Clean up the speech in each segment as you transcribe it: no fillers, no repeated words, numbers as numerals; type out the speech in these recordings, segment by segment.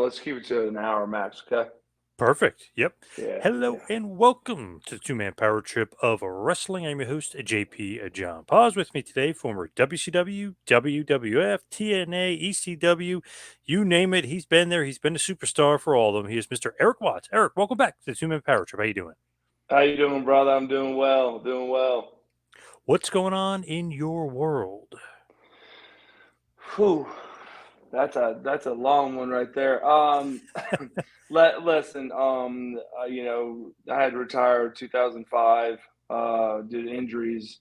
let's keep it to an hour max, okay? Perfect. Yep. Yeah, Hello yeah. and welcome to the two-man power trip of wrestling. I'm your host, JP John Poz. With me today, former WCW, WWF, TNA, ECW, you name it. He's been there. He's been a superstar for all of them. He is Mr. Erik Watts. Erik, welcome back to the two-man power trip. How you doing? How you doing, brother? I'm doing well, doing well. What's going on in your world? Whew, that's a long one right there. Listen, I had retired 2005 due to injuries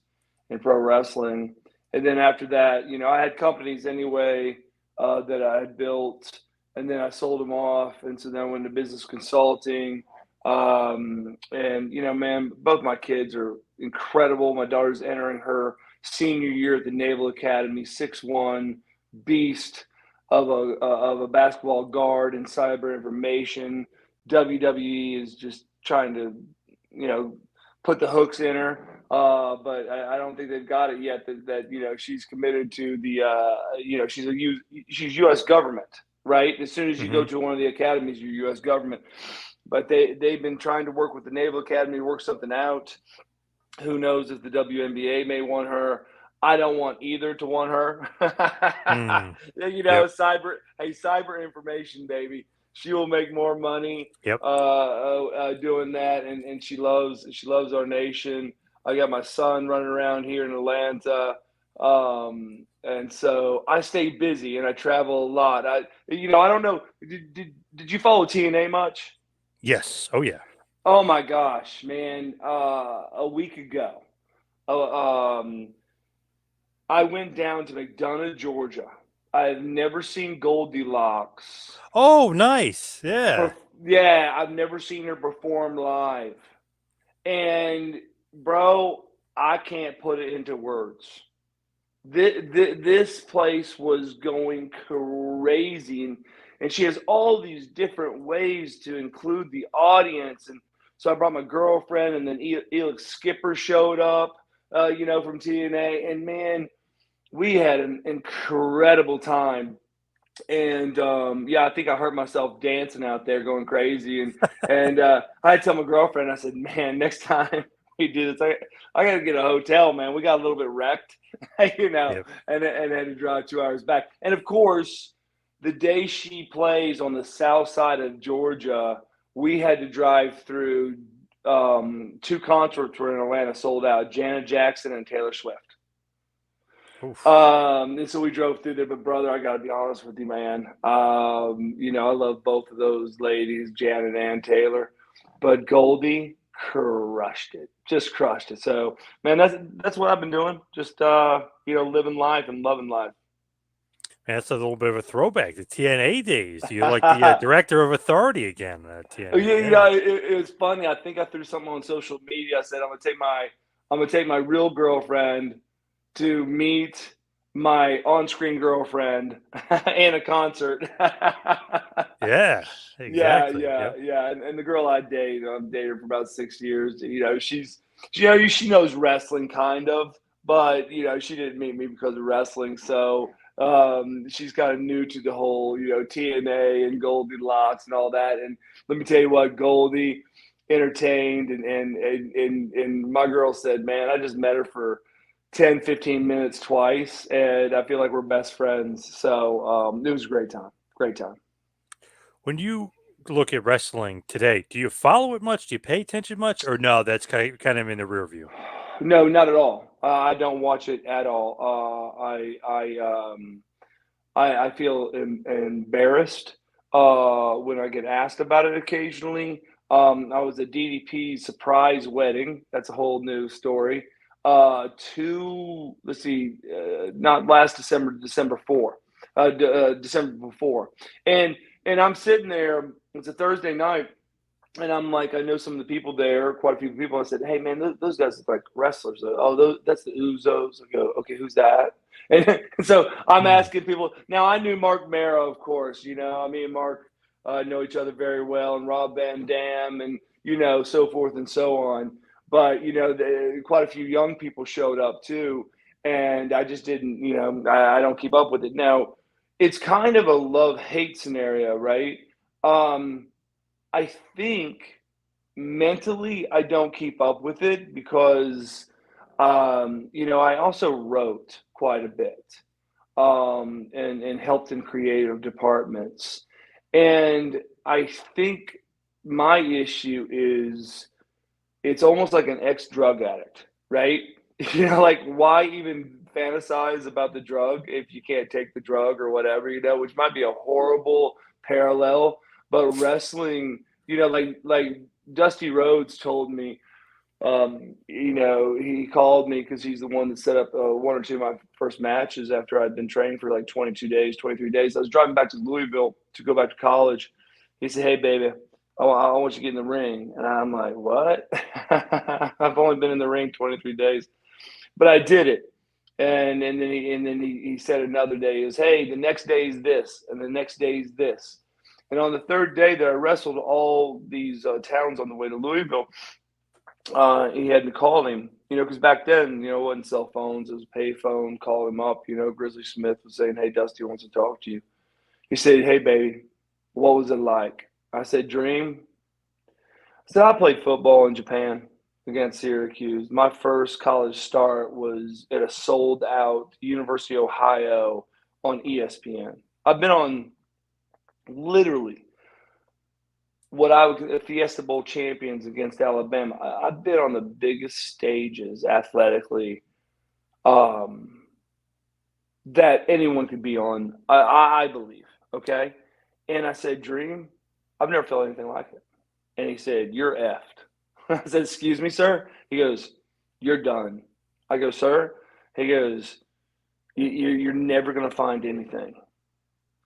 in pro wrestling, and then after that, I had companies anyway that I had built, and then I sold them off, and so then I went into business consulting. And man, both my kids are incredible. My daughter's entering her senior year at the Naval Academy, 6'1" beast of a basketball guard and cyber information. WWE is just trying to, you know, put the hooks in her. But I don't think they've got it yet. That she's committed to the she's U.S. government, right? As soon as you go Hmm. to one of the academies, you're U.S. government. But they've been trying to work with the Naval Academy to work something out. Who knows if the WNBA may want her? I don't want either to want her. Mm. Yep. Cyber information, baby. She will make more money Yep. doing that, and she loves our nation. I got my son running around here in Atlanta, and so I stay busy and I travel a lot. I don't know. Did you follow TNA much? Yes. Oh yeah. Oh my gosh, man! A week ago, uh, um, I went down to McDonough, Georgia. I've never seen Goldilocks. Oh, nice. Yeah. Per- yeah, I've never seen her perform live. And bro, I can't put it into words. This place was going crazy, and she has all these different ways to include the audience. And so I brought my girlfriend, and then Elix Skipper showed up, from TNA, and man, we had an incredible time. And yeah, I think I hurt myself dancing out there, going crazy. And I tell my girlfriend, I said, "Man, next time we do this, I got to get a hotel, man. We got a little bit wrecked, you know, Yep. and had to drive 2 hours back. And of course, the day she plays on the south side of Georgia, we had to drive through two concerts were in Atlanta sold out: Janet Jackson and Taylor Swift. Oof. And so we drove through there, but brother, I gotta be honest with you, man. I love both of those ladies, Janet and Taylor, but Goldie crushed it, just crushed it. So, man, that's what I've been doing, just living life and loving life. Man, that's a little bit of a throwback to TNA days. You're like the director of authority again at Yeah, TNA. Yeah. it was funny. I think I threw something on social media. I said I'm gonna take my real girlfriend to meet my on-screen girlfriend in a concert. Yeah. Yeah, Exactly. yeah, Yep. yeah. And the girl I date, I've dated her for about 6 years. She knows wrestling kind of, but she didn't meet me because of wrestling. So she's kind of new to the whole TNA and Goldilocks and all that. And let me tell you what, Goldie entertained and my girl said, man, I just met her for 10, 15 minutes twice, and I feel like we're best friends. So it was a great time. Great time. When you look at wrestling today, do you follow it much? Do you pay attention much? Or no, that's kind of in the rear view? No, not at all. I don't watch it at all. I feel embarrassed when I get asked about it occasionally. I was at DDP's surprise wedding. That's a whole new story. Let's see, not last December, December before, and I'm sitting there. It's a Thursday night, and I'm like, I know some of the people there, quite a few people. I said, hey man, those guys look like wrestlers. Oh, that's the Uzos. I go, okay, who's that? And so I'm Hmm. asking people. Now I knew Mark Marrow, of course. Me and Mark know each other very well, and Rob Van Dam, and so forth and so on. But quite a few young people showed up too, and I just didn't. I don't keep up with it now. it's kind of a love-hate scenario, right? Um, I think mentally I don't keep up with it because, I also wrote quite a bit, and helped in creative departments. And I think my issue is it's almost like an ex-drug addict, right? Like why even fantasize about the drug if you can't take the drug or whatever, which might be a horrible parallel. But wrestling, like Dusty Rhodes told me, he called me because he's the one that set up one or two of my first matches after I'd been training for like 22 days, 23 days. I was driving back to Louisville to go back to college. He said, "Hey, baby, I want you to get in the ring." And I'm like, "What?" I've only been in the ring 23 days, but I did it. And then he said another day, he goes, "Hey, the next day is this, and the next day is this." And on the third day that I wrestled all these towns on the way to Louisville, he had me call him, because back then, it wasn't cell phones, it was a pay phone, call him up, Grizzly Smith was saying, "Hey, Dusty wants to talk to you." He said, "Hey, baby, what was it like?" I said, "Dream." I said, "I played football in Japan against Syracuse. My first college start was at a sold out University of Ohio on ESPN. I've been on literally what I would Fiesta Bowl champions against Alabama. I've been on the biggest stages athletically, um, that anyone could be on. I believe. Okay, and I said, "Dream, I've never felt anything like it." And he said, "You're effed." I said, "Excuse me, sir." He goes, "You're done." I go, "Sir?" He goes, "You're never going to find anything."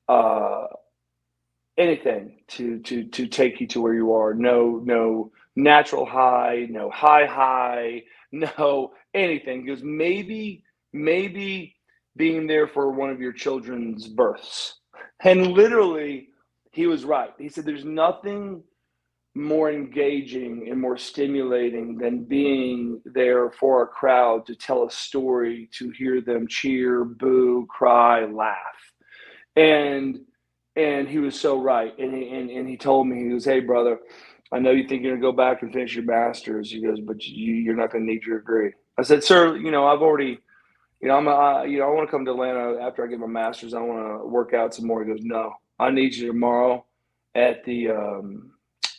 Uh, Anything to take you to where you are. No natural high, no high, no anything. Because maybe being there for one of your children's births. And literally, he was right. He said, "There's nothing more engaging and more stimulating than being there for a crowd to tell a story, to hear them cheer, boo, cry, laugh." And he was so right. And he told me, he goes, "Hey, brother, I know you think you're gonna go back and finish your master's." He goes, "But you're not gonna need your degree." I said, "Sir, I've already, I want to come to Atlanta after I get my master's. I want to work out some more." He goes, "No, I need you tomorrow at the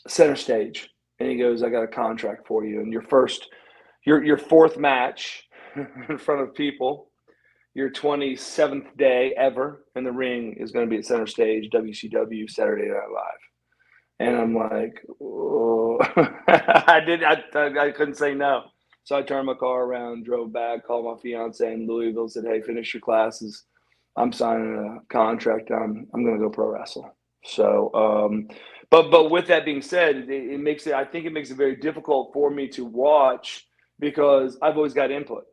center stage." And he goes, "I got a contract for you, and your fourth match in front of people, your 27th day ever in the ring is going to be at center stage, WCW, Saturday Night Live." And I'm like, oh. I couldn't say no. So I turned my car around, drove back, called my fiance in Louisville, said, "Hey, finish your classes. I'm signing a contract. I'm going to go pro wrestle." So, but with that being said, it makes it. I think it makes it very difficult for me to watch because I've always got input.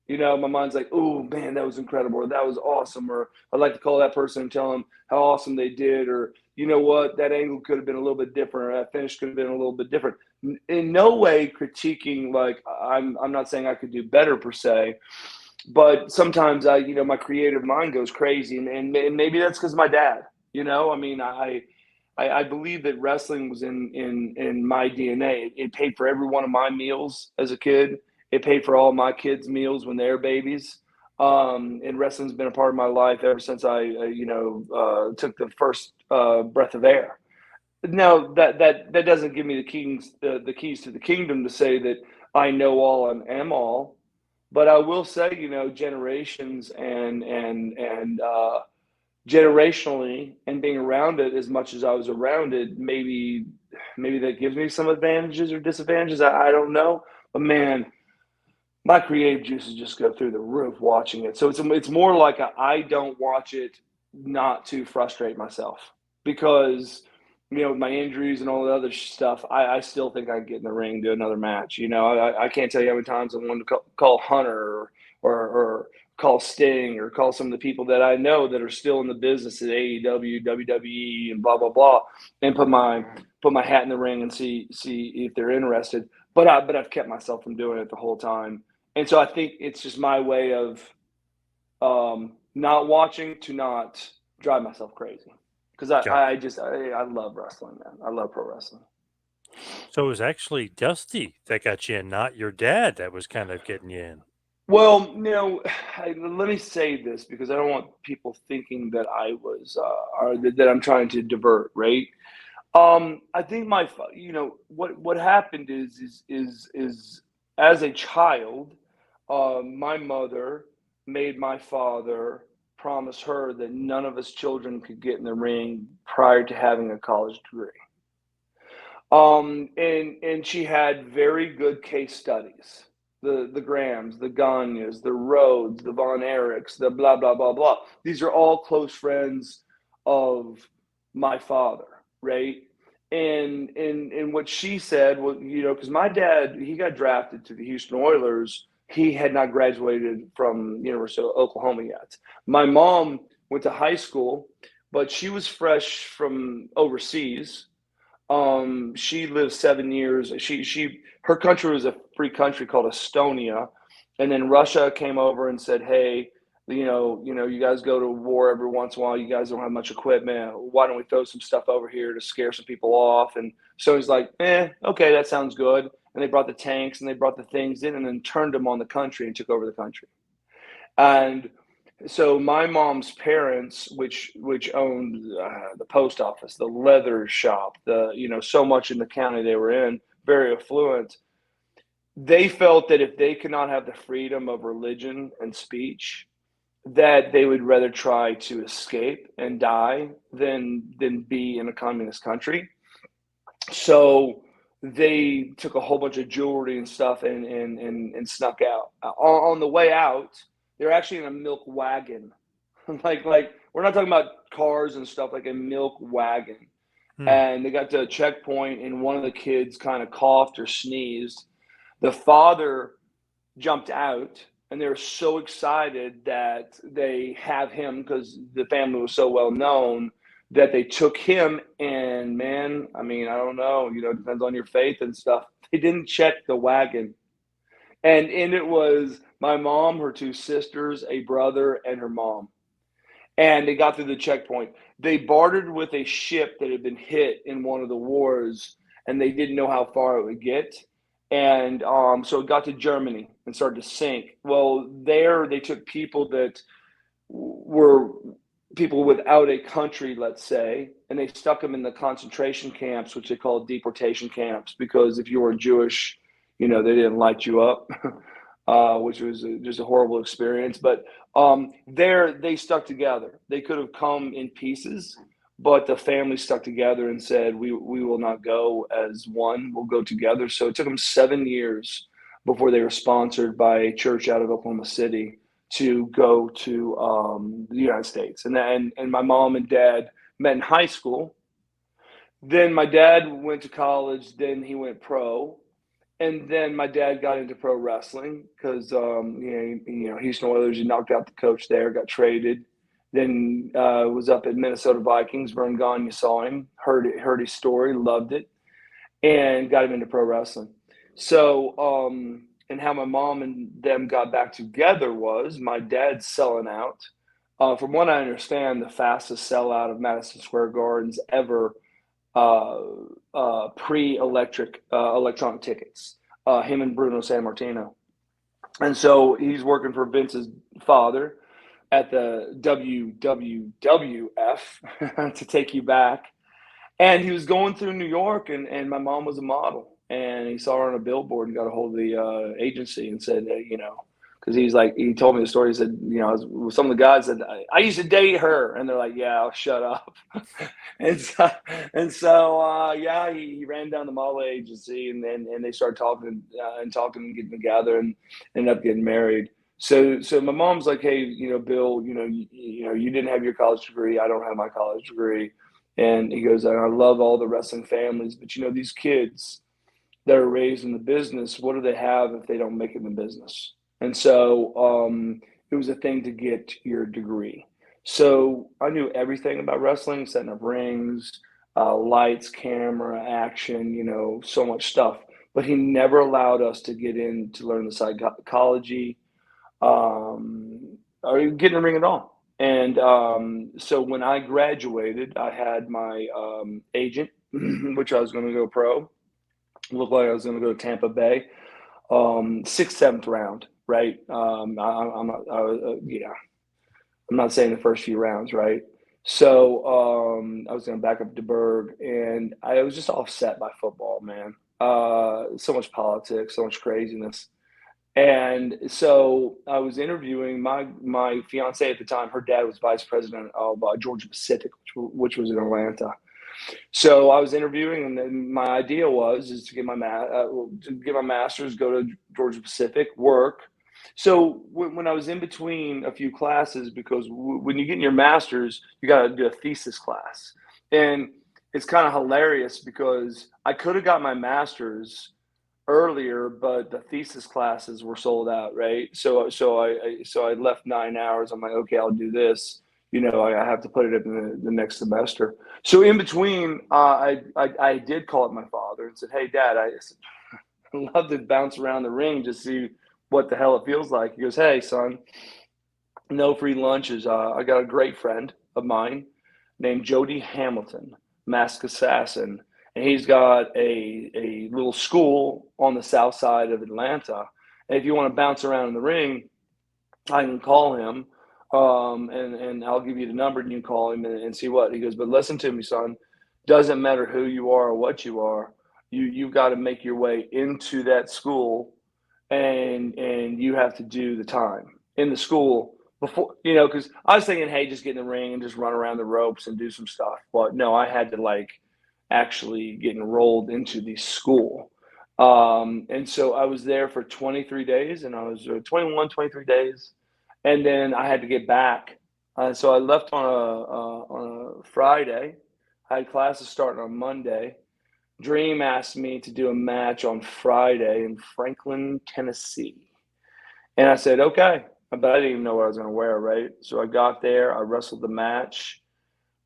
My mind's like, "Oh man, that was incredible," or "That was awesome," or "I'd like to call that person and tell them how awesome they did," or "You know what, that angle could have been a little bit different, or that finish could have been a little bit different." In no way critiquing, like I'm not saying I could do better per se, but sometimes my creative mind goes crazy, and maybe that's because of my dad. I mean, I believe that wrestling was in my DNA. It paid for every one of my meals as a kid. It paid for all my kids' meals when they were babies. And wrestling's been a part of my life ever since I, took the first breath of air. Now that doesn't give me the keys to the kingdom to say that I know all and am all, but I will say, generations and generationally and being around it as much as I was around it, maybe that gives me some advantages or disadvantages. I don't know, but man, my creative juices just go through the roof watching it. So it's more like I don't watch it not to frustrate myself because with my injuries and all the other stuff, I still think I can get in the ring, do another match. I can't tell you how many times I wanted to call Hunter or call Sting or call some of the people that I know that are still in the business at AEW, WWE, and blah blah blah, and put my hat in the ring and see if they're interested. But I've kept myself from doing it the whole time. And so I think it's just my way of not watching to not drive myself crazy because Got I love wrestling, man. I love pro wrestling. So it was actually Dusty that got you in, not your dad that was kind of getting you in. Well, let me say this because I don't want people thinking that I was or that I'm trying to divert, right? I think what happened is as a child, my mother made my father promise her that none of his children could get in the ring prior to having a college degree. And she had very good case studies. The Grahams, the Gagnes, the Rhodes, the Von Erichs, the blah blah blah blah. These are all close friends of my father, right? And what she said was, because my dad, he got drafted to the Houston Oilers. He had not graduated from University of Oklahoma yet. My mom went to high school, but she was fresh from overseas. She lived 7 years. Her country was a free country called Estonia, and then Russia came over and said, "Hey, you guys go to war every once in a while. You guys don't have much equipment. Why don't we throw some stuff over here to scare some people off?" And so he's like, okay, that sounds good. And they brought the tanks and they brought the things in and then turned them on the country and took over the country. And so my mom's parents, which owned the post office, the leather shop, so much in the county they were in, very affluent. They felt that if they could not have the freedom of religion and speech, that they would rather try to escape and die than be in a communist country. So they took a whole bunch of jewelry and stuff and snuck out. On the way out, they're actually in a milk wagon. like we're not talking about cars and stuff, like a milk wagon. Hmm. And they got to a checkpoint and one of the kids kind of coughed or sneezed. The father jumped out and they were so excited that they have him because the family was so well known that they took him. And man, I mean, I don't know, it depends on your faith and stuff. They didn't check the wagon. And in it was my mom, her two sisters, a brother, and her mom. And they got through the checkpoint. They bartered with a ship that had been hit in one of the wars, and they didn't know how far it would get. And so it got to Germany and started to sink. Well, there they took people that were people without a country, let's say, and they stuck them in the concentration camps, which they called deportation camps, because if you were Jewish, they didn't light you up, which was just a horrible experience. But there they stuck together. They could have come in pieces, but the family stuck together and said, we will not go as one, we'll go together. So it took them 7 years before they were sponsored by a church out of Oklahoma City to go to the United States. And my mom and dad met in high school. Then my dad went to college. Then he went pro. And then my dad got into pro wrestling because, Houston Oilers, he knocked out the coach there, got traded. Then was up at Minnesota Vikings. Vern Gagne, you saw him, heard his story, loved it, and got him into pro wrestling. So, and how my mom and them got back together was my dad selling out. From what I understand, the fastest sellout of Madison Square Gardens ever, electronic tickets. Him and Bruno Sammartino. And so he's working for Vince's father at the WWF to take you back. And he was going through New York, and my mom was a model. And he saw her on a billboard and got a hold of the agency and said, because he told me the story. He said, some of the guys said, I used to date her. And they're like, yeah, I'll shut up. and so, he ran down the model agency and they started talking and getting together and ended up getting married. So my mom's like, hey, Bill, you didn't have your college degree. I don't have my college degree. And he goes, I love all the wrestling families, but these kids that are raised in the business, what do they have if they don't make it in the business? And so it was a thing to get your degree. So I knew everything about wrestling, setting up rings, lights, camera, action, so much stuff. But he never allowed us to get in to learn the psychology or get in the ring at all. And so when I graduated, I had my agent, which I was going to go pro. Looked like I was going to go to Tampa Bay, sixth, seventh round, right? I'm not, yeah, I'm not saying the first few rounds, right? So I was going to back up to Berg, and I was just offset by football, man. So much politics, so much craziness. And so I was interviewing my fiance at the time. Her dad was vice president of Georgia Pacific, which was in Atlanta. So I was interviewing, and then my idea was is to get my master's, go to Georgia Pacific, work. So when I was in between a few classes, because when you get in your master's, you got to do a thesis class, and it's kind of hilarious because I could have got my master's earlier, but the thesis classes were sold out, right? So I left 9 hours. I'm like, okay, I'll do this. I have to put it up in the next semester. So in between, I did call up my father and said, hey, Dad, I love to bounce around the ring to see what the hell it feels like. He goes, hey, son, no free lunches. I got a great friend of mine named Jody Hamilton, Mask Assassin, and he's got a little school on the south side of Atlanta. And if you want to bounce around in the ring, I can call him, and I'll give you the number, and you can call him and see what he goes. But listen to me, son. Doesn't matter who you are or what you are. You've got to make your way into that school, and you have to do the time in the school before, because I was thinking, hey, just get in the ring and just run around the ropes and do some stuff. But no, I had to actually get enrolled into the school. And so I was there for 23 days, and I was 21, 23 days. And then I had to get back. So I left on a Friday. I had classes starting on Monday. Dream asked me to do a match on Friday in Franklin, Tennessee. And I said, okay. But I didn't even know what I was going to wear, right? So I got there. I wrestled the match.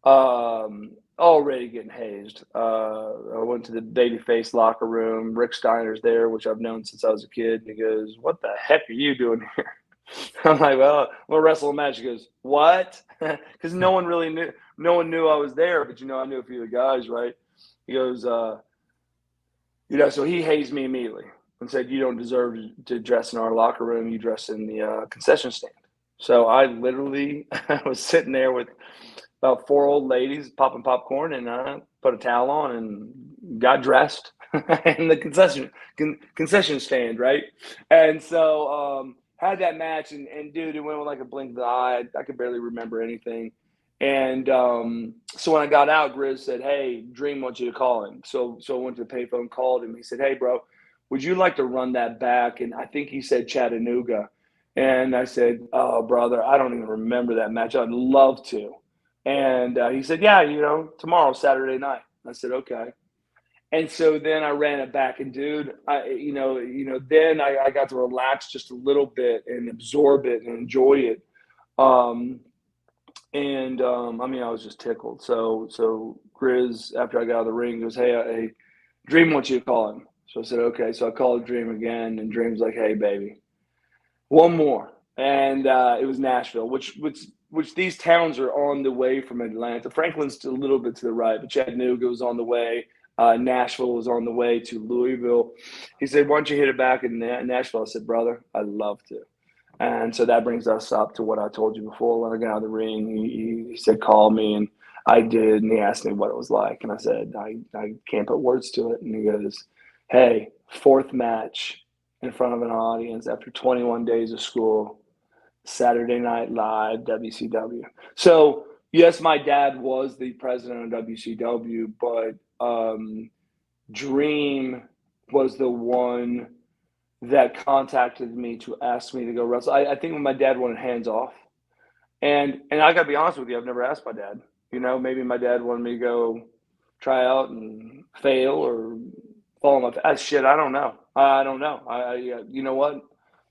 Already getting hazed. I went to the babyface locker room. Rick Steiner's there, which I've known since I was a kid. And he goes, what the heck are you doing here? I'm like, well, we'll wrestle a match. He goes, what? Because no one really knew. No one knew I was there, but I knew a few of the guys, right? He goes, so he hazed me immediately and said, you don't deserve to dress in our locker room. You dress in the concession stand. So I literally was sitting there with about four old ladies popping popcorn, and I put a towel on and got dressed in the concession stand, right? And so had that match, and dude, it went with like a blink of the eye. I could barely remember anything. And so when I got out, Grizz said, hey, Dream wants you to call him. So I went to the payphone, called him. He said, hey, bro, would you like to run that back? And I think he said Chattanooga. And I said, oh, brother, I don't even remember that match. I'd love to. And he said, yeah, tomorrow, Saturday night. I said, okay. And so then I ran it back, and dude, then I got to relax just a little bit and absorb it and enjoy it. I was just tickled. So Grizz, after I got out of the ring, goes, hey, Dream wants you to call him. So I said, okay. So I called Dream again, and Dream's like, hey, baby, one more. And it was Nashville, which these towns are on the way from Atlanta. Franklin's a little bit to the right, but Chattanooga was on the way. Nashville was on the way to Louisville. He said, why don't you hit it back in Nashville? I said, brother, I'd love to. And so that brings us up to what I told you before. When I got out of the ring, he said, call me. And I did. And he asked me what it was like. And I said, I can't put words to it. And he goes, hey, fourth match in front of an audience after 21 days of school, Saturday Night Live, WCW. So, yes, my dad was the president of WCW, but Dream was the one that contacted me to ask me to go wrestle. I think when my dad wanted hands off, and I got to be honest with you, I've never asked my dad. Maybe my dad wanted me to go try out and fail or fall on my shit. I don't know. I don't know. You know what?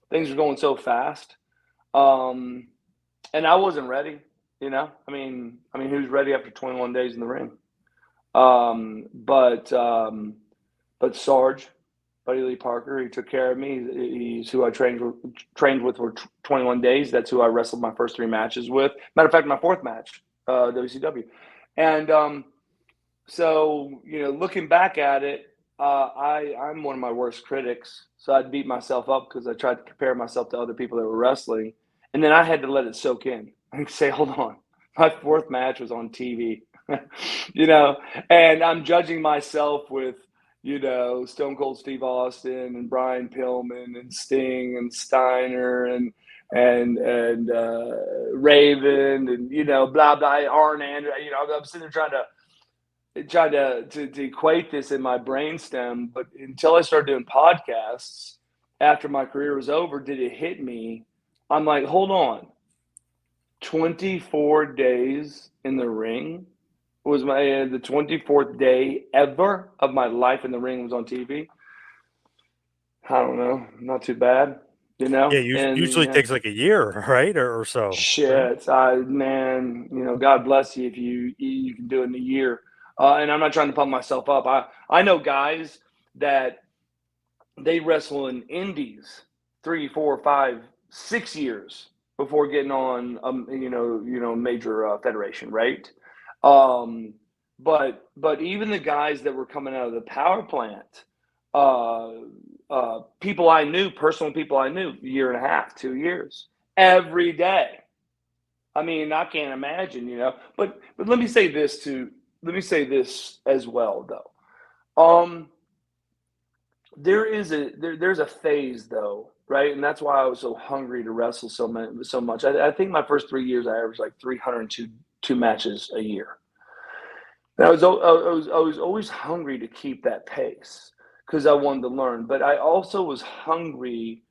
Things are going so fast, and I wasn't ready. Who's ready after 21 days in the ring? But Sarge Buddy Lee Parker. He took care of me. He's who I trained with for 21 days. That's who I wrestled my first 3 matches with. Matter of fact, my 4th match, WCW. And so, looking back at it, I'm one of my worst critics. So I'd beat myself up because I tried to compare myself to other people that were wrestling. And then I had to let it soak in and say, hold on, my 4th match was on TV, and I'm judging myself with, Stone Cold Steve Austin and Brian Pillman and Sting and Steiner and Raven and, blah, blah, Arn Andrews. I'm sitting there trying to equate this in my brainstem, but until I started doing podcasts after my career was over, did it hit me? I'm like, hold on, 24 days in the ring was the 24th day ever of my life in the ring was on TV. I don't know, not too bad, Yeah, and usually takes like a year, right, or so. shit, man, God bless you if you can do it in a year. And I'm not trying to pump myself up. I know guys that they wrestle in indies 3, 4, 5, 6 years before getting on, major federation, right? But even the guys that were coming out of the power plant, people I knew, personal people I knew, 1.5 years, 2 years, every day. I mean, I can't imagine, But let me say this too. Let me say this as well, though. There's a phase though, right? And that's why I was so hungry to wrestle so much. I think my first 3 years I averaged like 302 matches a year. And I was always hungry to keep that pace because I wanted to learn. But I also was hungry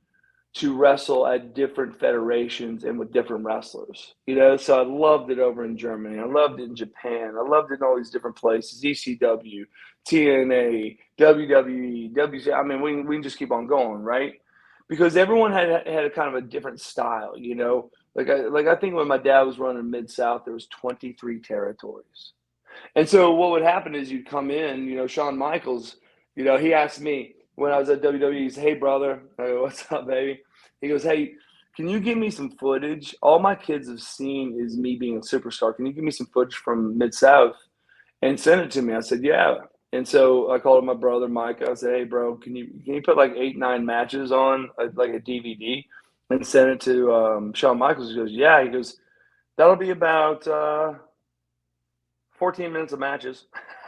to wrestle at different federations and with different wrestlers, So I loved it over in Germany. I loved it in Japan. I loved it in all these different places, ECW, TNA, WWE, WC. I mean, we can just keep on going, right? Because everyone had a kind of a different style, Like I think when my dad was running Mid-South, there was 23 territories. And so what would happen is you'd come in, Shawn Michaels, he asked me when I was at WWE, he said, hey, brother. I go, what's up, baby? He goes, hey, can you give me some footage? All my kids have seen is me being a superstar. Can you give me some footage from Mid-South and send it to me? I said, yeah. And so I called my brother, Mike. I said, hey, bro, can you put like 8, 9 matches on like a DVD and send it to Shawn Michaels? He goes, yeah. He goes, that'll be about 14 minutes of matches.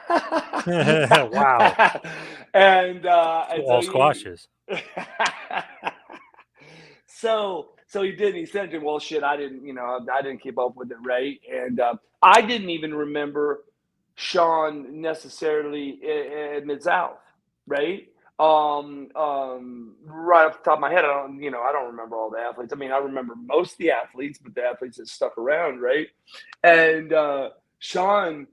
Wow. and All squashes. So he did. He said to him, well, shit, I didn't keep up with it, right? And I didn't even remember Shawn necessarily in Mid-South, right? Right off the top of my head, I don't remember all the athletes. I mean, I remember most of the athletes, but the athletes that stuck around, right? And Shawn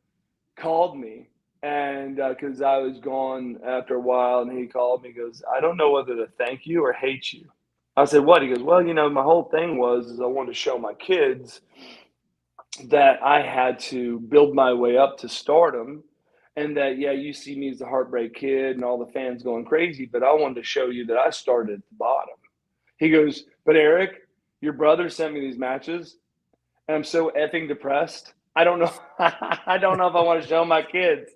called me, and because I was gone after a while, and he called me, goes, I don't know whether to thank you or hate you. I said, what? He goes, well, my whole thing is I wanted to show my kids that I had to build my way up to stardom, and that, yeah, you see me as the Heartbreak Kid and all the fans going crazy, but I wanted to show you that I started at the bottom. He goes, but Erik, your brother sent me these matches, and I'm so effing depressed. I don't know. I don't know if I want to show my kids.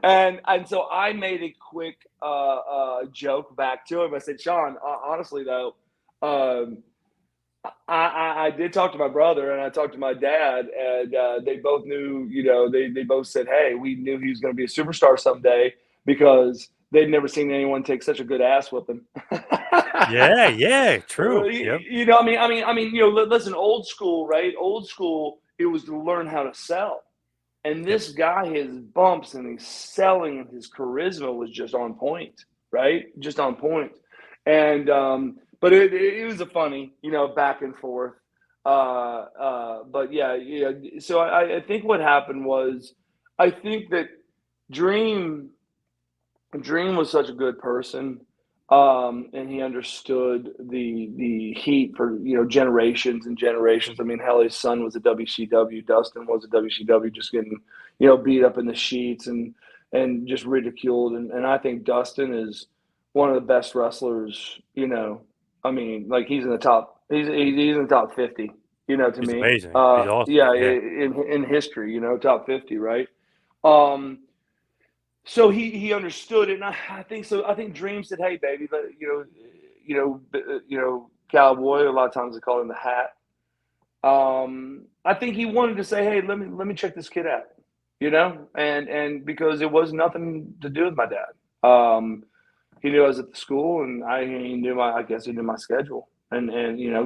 And so I made a quick joke back to him. I said, Shawn, honestly, though, I did talk to my brother and I talked to my dad, and they both knew, they both said, hey, we knew he was going to be a superstar someday because they'd never seen anyone take such a good ass whipping. Yeah, true. Yep. Listen, old school, right? Old school, it was to learn how to sell. And this guy, his bumps and his selling and his charisma was just on point, right? Just on point. And but it was a funny, back and forth. But yeah. So I think what happened was, I think that Dream was such a good person. And he understood the heat for generations and generations. I mean, hell, his son was a WCW. Dustin was a WCW, just getting beat up in the sheets and just ridiculed. And I think Dustin is one of the best wrestlers, I mean, like he's in the top, he's in the top 50, to He's me. amazing. He's awesome. Yeah, Yeah. in history, top 50, right? Um, so he understood it, and I think so. I think Dream said, "Hey, baby, but cowboy." A lot of times they call him the Hat. I think he wanted to say, "Hey, let me check this kid out," and because it was nothing to do with my dad. He knew I was at the school, and I guess he knew my schedule, and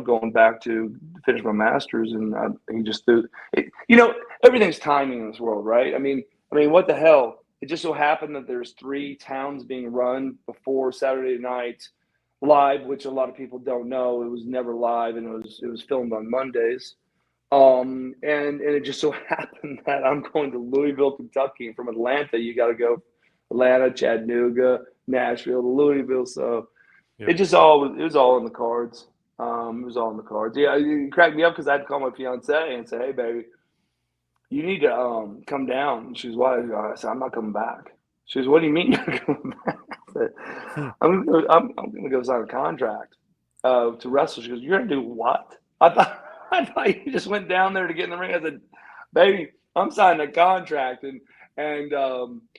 going back to finish my master's, and he just threw it, everything's timing in this world, right? I mean, what the hell? It just so happened that there's 3 towns being run before Saturday night live, which a lot of people don't know. It was never live, and it was filmed on Mondays. And it just so happened that I'm going to Louisville, Kentucky. From Atlanta, you got to go Atlanta, Chattanooga, Nashville, to Louisville. So Yep. it was all in the cards. It was all in the cards. Yeah, it cracked me up because I had to call my fiance and say, "Hey, baby, you need to come down." And she's, "Why?" I said, "I'm not coming back." She goes, "What do you mean you're not coming back?" I said, Hmm. I'm gonna go sign a contract to wrestle. She goes, "You're gonna do what?" I thought you just went down there to get in the ring. I said, "Baby, I'm signing a contract." And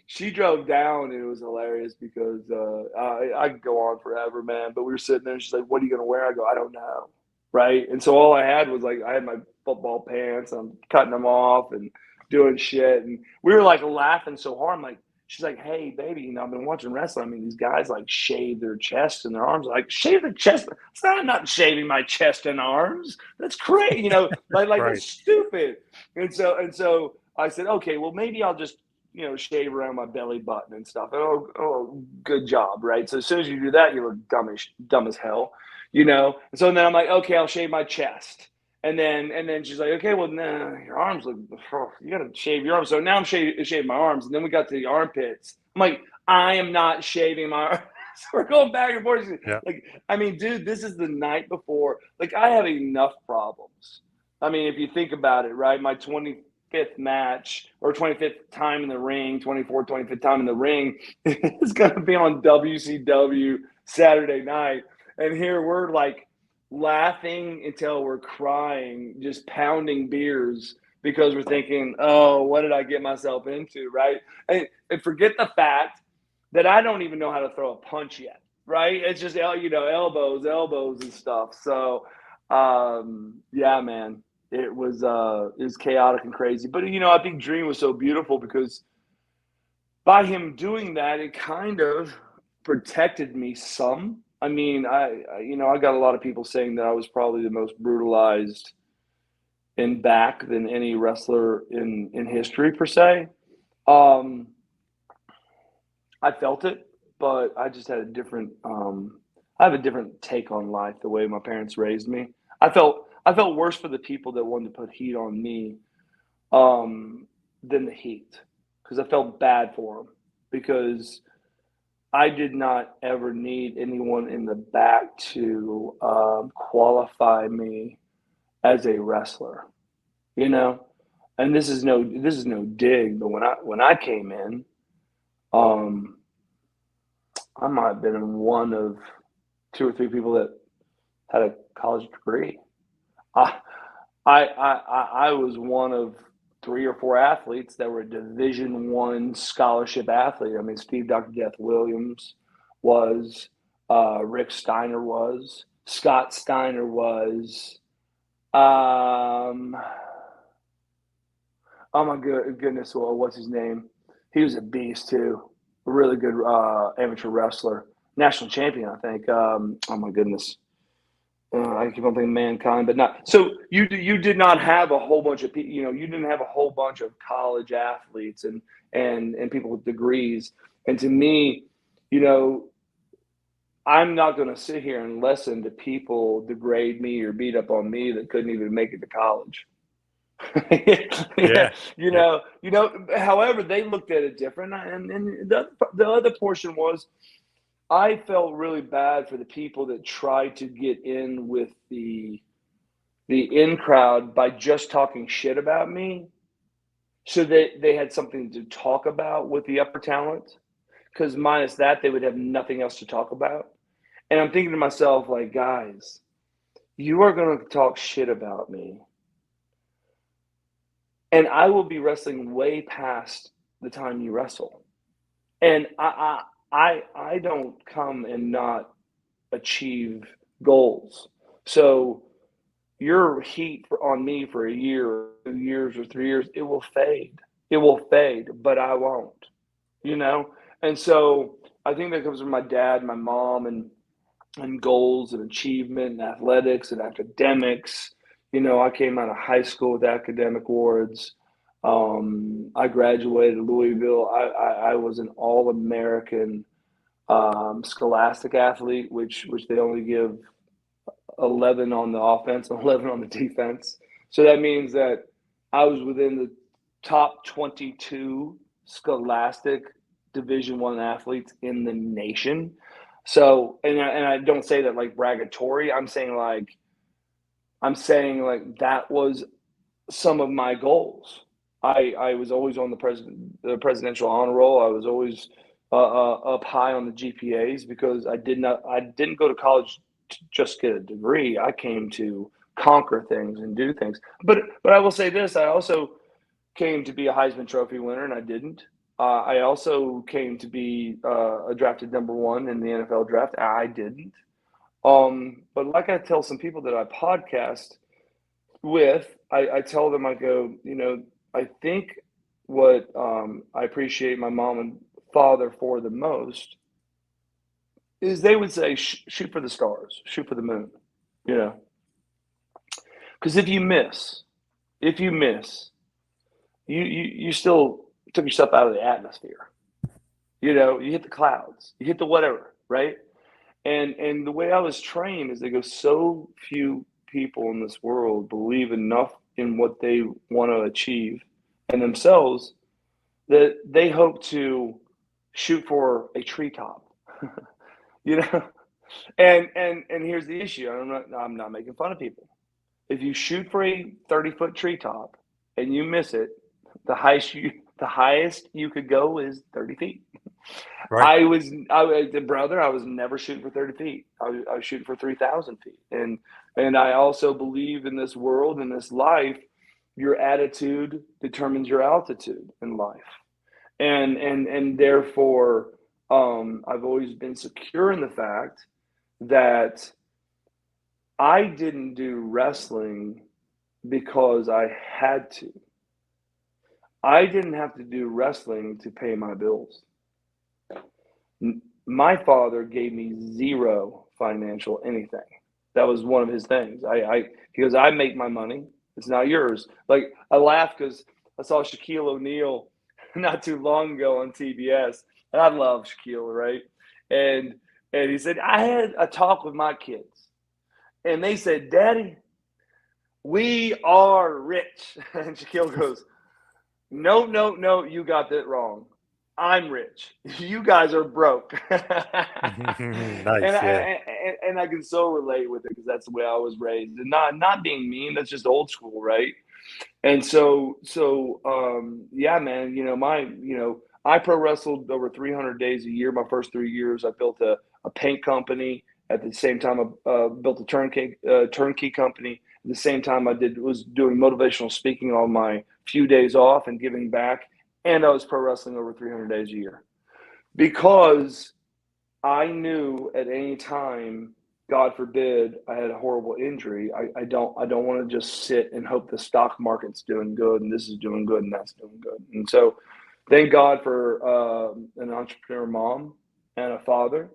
she drove down, and it was hilarious because I could go on forever, man. But we were sitting there, and she's like, "What are you gonna wear?" I go, "I don't know." Right. And so all I had was like I had my football pants. I'm cutting them off and doing shit. And we were like laughing so hard. I'm like, she's like, "Hey, baby, I've been watching wrestling. I mean, these guys like shave their chest and their arms. Like, shave their chest. I'm not shaving my chest and arms. That's crazy. Like Right. that's stupid." And so I said, "Okay, well, maybe I'll just shave around my belly button and stuff." Oh, good job, right? So as soon as you do that, you look dumb as hell. And so then I'm like, "Okay, I'll shave my chest." And then she's like, "Okay, well, nah, your arms look. You gotta shave your arms." So now I'm shaving my arms, and then we got to the armpits. I'm like, "I am not shaving my arms." So we're going back and forth. Yeah. Like, I mean, dude, this is the night before. Like, I have enough problems. I mean, if you think about it, right? My 25th match or 25th time in the ring, 24th, 25th time in the ring is going to be on WCW Saturday night. And here we're like laughing until we're crying, just pounding beers because we're thinking, "Oh, what did I get myself into?" Right. And forget the fact that I don't even know how to throw a punch yet. Right. It's just, elbows and stuff. So, yeah, man, it was chaotic and crazy. But, I think Dream was so beautiful because by him doing that, it kind of protected me some. I mean, I got a lot of people saying that I was probably the most brutalized in back than any wrestler in history per se. Um, I felt it, but I just had a different. I have a different take on life. The way my parents raised me, I felt worse for the people that wanted to put heat on me than the heat because I felt bad for them because I did not ever need anyone in the back to qualify me as a wrestler, you know. And this is no dig, but when I came in, um, I might have been one of 2 or 3 people that had a college degree. I I was one of 3 or 4 athletes that were Division I scholarship athlete. I mean, Steve Dr. Death Williams was, Rick Steiner was, Scott Steiner was. Um, oh my goodness, well, what's his name? He was a beast too, a really good amateur wrestler, national champion, I think. Oh my goodness. I keep on thinking mankind, but not. So you did not have a whole bunch of people. You didn't have a whole bunch of college athletes and people with degrees. And to me, you know, I'm not going to sit here and listen to people degrade me or beat up on me that couldn't even make it to college. Yeah, Yeah. Yep. However, they looked at it different, and the other portion was I felt really bad for the people that tried to get in with the in crowd by just talking shit about me, so that they had something to talk about with the upper talent. because minus that, they would have nothing else to talk about. And I'm thinking to myself, like, guys, you are going to talk shit about me, and I will be wrestling way past the time you wrestle. And I don't come and not achieve goals. So your heat on me for a year, or 2 years, or 3 years, it will fade. It will fade, but I won't. You know. And so I think that comes from my dad, my mom, and goals and achievement and athletics and academics. You know, I came out of high school with academic awards. I graduated Louisville. I was an All-American scholastic athlete, which they only give 11 on the offense and 11 on the defense. So that means that I was within the top 22 scholastic Division I athletes in the nation. So, and I don't say that like braggatory. I'm saying like that was some of my goals. I was always on the presidential honor roll. I was always up high on the GPAs because I didn't go to college to just get a degree. I came to conquer things and do things. But I will say this: I also came to be a Heisman Trophy winner, and I didn't. I also came to be a drafted number one in the NFL draft. I didn't. But like I tell some people that I podcast with, I tell them, I go, you know, I think what I appreciate my mom and father for the most is they would say, shoot for the stars, shoot for the moon, you know, because if you miss, you still took yourself out of the atmosphere. You know, you hit the clouds, you hit the whatever, right? And the way I was trained is they go, so few people in this world believe enough in what they want to achieve and themselves that they hope to shoot for a treetop. You know, and here's the issue. I'm not making fun of people. If you shoot for a 30-foot treetop and you miss it, the highest you could go is 30 feet. Right. I was never shooting for 30 feet. I was shooting for 3,000 feet. And I also believe in this world, in this life, your attitude determines your altitude in life. And therefore, I've always been secure in the fact that I didn't do wrestling because I had to. I didn't have to do wrestling to pay my bills. My father gave me zero financial anything. That was one of his things. He goes, I make my money. It's not yours. Like, I laugh because I saw Shaquille O'Neal not too long ago on TBS, and I love Shaquille, right? And he said, I had a talk with my kids, and they said, Daddy, we are rich. And Shaquille goes, no, no, no, you got that wrong. I'm rich. You guys are broke. and, Nice. Yeah. and I can so relate with it because that's the way I was raised. And not being mean, that's just old school, right? And yeah, man, I pro wrestled over 300 days a year. My first 3 years, I built a paint company. At the same time, I built a turnkey company. At the same time, was doing motivational speaking on my few days off and giving back. And I was pro wrestling over 300 days a year because I knew at any time, God forbid, I had a horrible injury. I don't want to just sit and hope the stock market's doing good and this is doing good and that's doing good. And so, thank God for an entrepreneur mom and a father.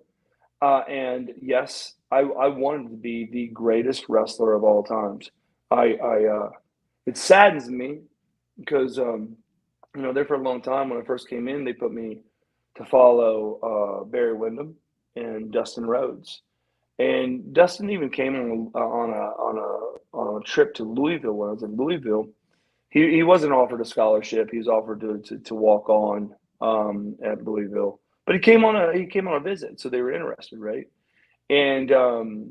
And yes, I wanted to be the greatest wrestler of all times. It saddens me because there for a long time when I first came in, they put me to follow Barry Windham and Dustin Rhodes. And Dustin even came on a trip to Louisville when I was in Louisville. He wasn't offered a scholarship. He was offered to walk on at Louisville, but he came on a visit, so they were interested, right? And so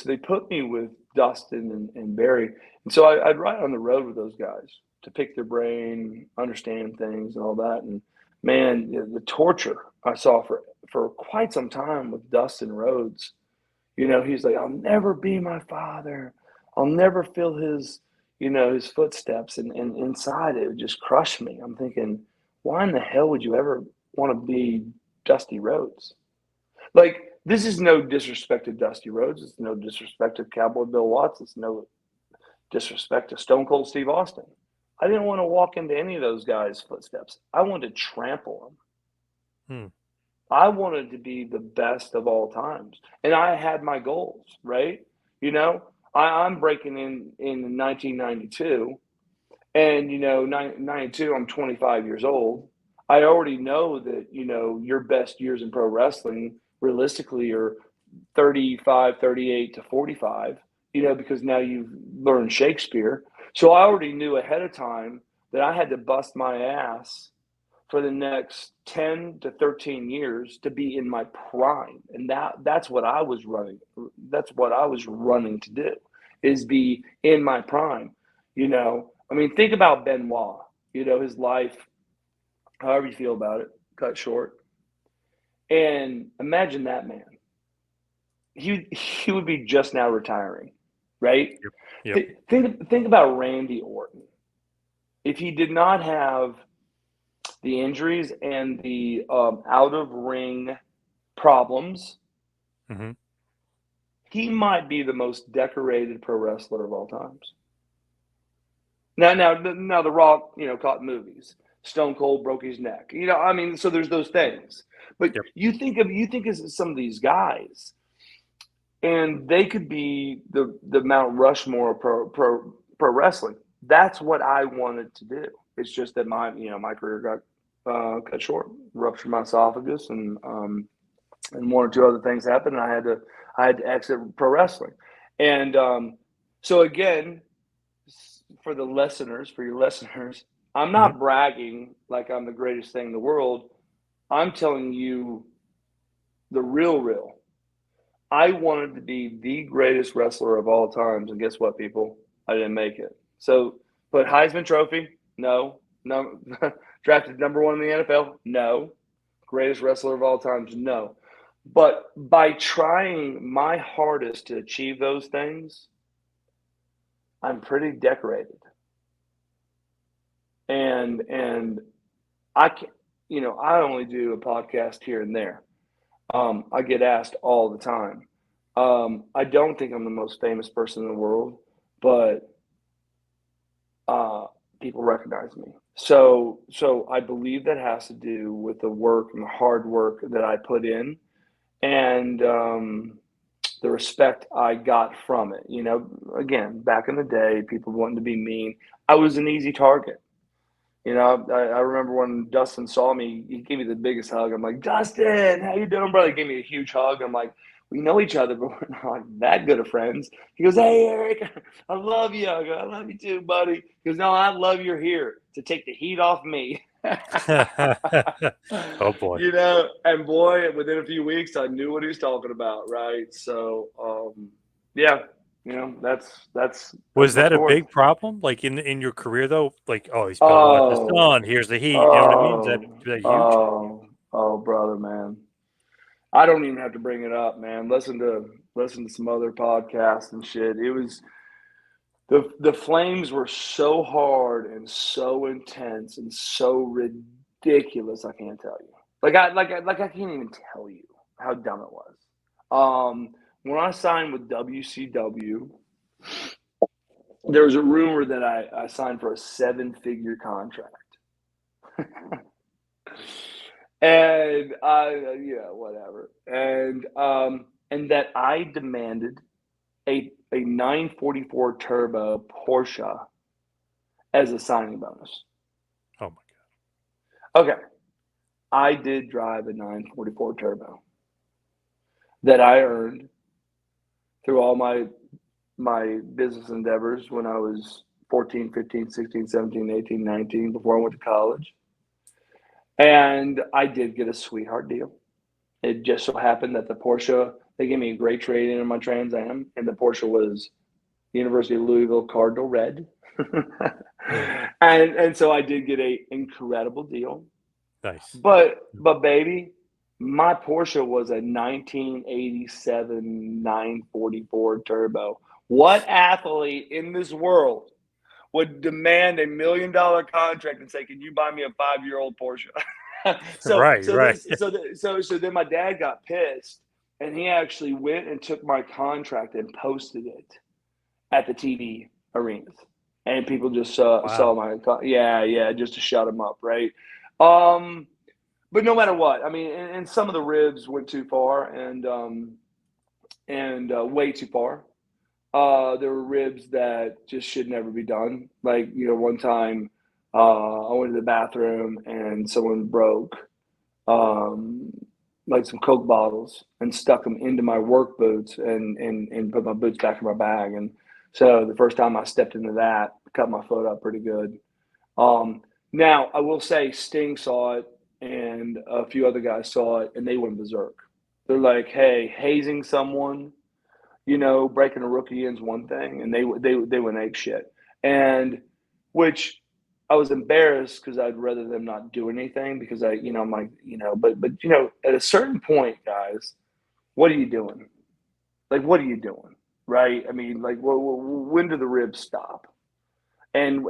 they put me with Dustin and Barry, and so I'd ride on the road with those guys to pick their brain, understand things, and all that. And man, the torture I saw for quite some time with Dustin Rhodes. He's like, I'll never be my father. I'll never feel his footsteps. And inside it would just crush me. I'm thinking, why in the hell would you ever want to be Dusty Rhodes? Like, this is no disrespect to Dusty Rhodes. It's no disrespect to Cowboy Bill Watts. It's no disrespect to Stone Cold Steve Austin. I didn't want to walk into any of those guys' footsteps. I wanted to trample them. I wanted to be the best of all times. And I had my goals, right? I'm breaking in 1992. And, 92, I'm 25 years old. I already know that, your best years in pro wrestling realistically are 35, 38 to 45, because now you've learned Shakespeare. So I already knew ahead of time that I had to bust my ass for the next 10 to 13 years to be in my prime. And that's what I was running. That's what I was running to do, is be in my prime. Think about Benoit, his life, however you feel about it, cut short. And imagine that man. He would be just now retiring, right? Yep. Think about Randy Orton. If he did not have the injuries and the out of ring problems, he might be the most decorated pro wrestler of all times. Now, The Rock, caught movies. Stone Cold broke his neck. So there's those things. But you think of some of these guys, and they could be the Mount Rushmore of pro wrestling. That's what I wanted to do. It's just that my career got cut short, ruptured my esophagus, and one or two other things happened, and I had to exit pro wrestling. And so again, for your listeners, I'm not bragging like I'm the greatest thing in the world. I'm telling you the real. I wanted to be the greatest wrestler of all times, and guess what, people? I didn't make it. So, but Heisman Trophy, no. Drafted number 1 in the NFL, no. Greatest wrestler of all times, no. But by trying my hardest to achieve those things, I'm pretty decorated. And I can, I only do a podcast here and there. I get asked all the time. I don't think I'm the most famous person in the world, but people recognize me. So I believe that has to do with the work and the hard work that I put in, and the respect I got from it. Again, back in the day, people wanted to be mean. I was an easy target. I remember when Dustin saw me, he gave me the biggest hug. I'm like, Dustin, how you doing, brother? He gave me a huge hug. I'm like, we know each other, but we're not like that good of friends. He goes, hey, Erik, I love you. I go, I love you too, buddy. He goes, no, I love you're here to take the heat off me. Oh, boy. And boy, within a few weeks, I knew what he was talking about, right? So, yeah. That's Was that a story. big problem, like in your career though? Like, oh, he's building with his son. Here's the heat. You know what I mean? Is that huge? Oh, brother, man. I don't even have to bring it up, man. Listen to some other podcasts and shit. It was the flames were so hard and so intense and so ridiculous. I can't tell you. Like I can't even tell you how dumb it was. When I signed with WCW, there was a rumor that I signed for a 7-figure contract. And whatever. And that I demanded a 944 turbo Porsche as a signing bonus. Oh my God. Okay. I did drive a 944 turbo that I earned through all my business endeavors when I was 14, 15, 16, 17, 18, 19, before I went to college. And I did get a sweetheart deal. It just so happened that the Porsche, they gave me a great trade-in on my Trans Am, and the Porsche was University of Louisville Cardinal Red. And so I did get an incredible deal. Nice. But baby, my Porsche was a 1987 944 turbo. What athlete in this world would demand $1 million contract and say, "Can you buy me a 5-year-old Porsche?" so Right, so right. this so the, so then my dad got pissed, and he actually went and took my contract and posted it at the TV arenas, and people just saw Wow. my just to shut him up, right? Um, but no matter what, I mean, and some of the ribs went too far, and way too far. There were ribs that just should never be done. Like, one time I went to the bathroom and someone broke um, like some Coke bottles and stuck them into my work boots and put my boots back in my bag. And so the first time I stepped into that, cut my foot up pretty good. Now, I will say Sting saw it and a few other guys saw it and they went berserk. They're like, hey, hazing someone, breaking a rookie in's one thing, and they went ape shit, and which I was embarrassed because I'd rather them not do anything because I'm like, but at a certain point, guys, what are you doing? Like, what are you doing? Right? I mean, like, when do the ribs stop? And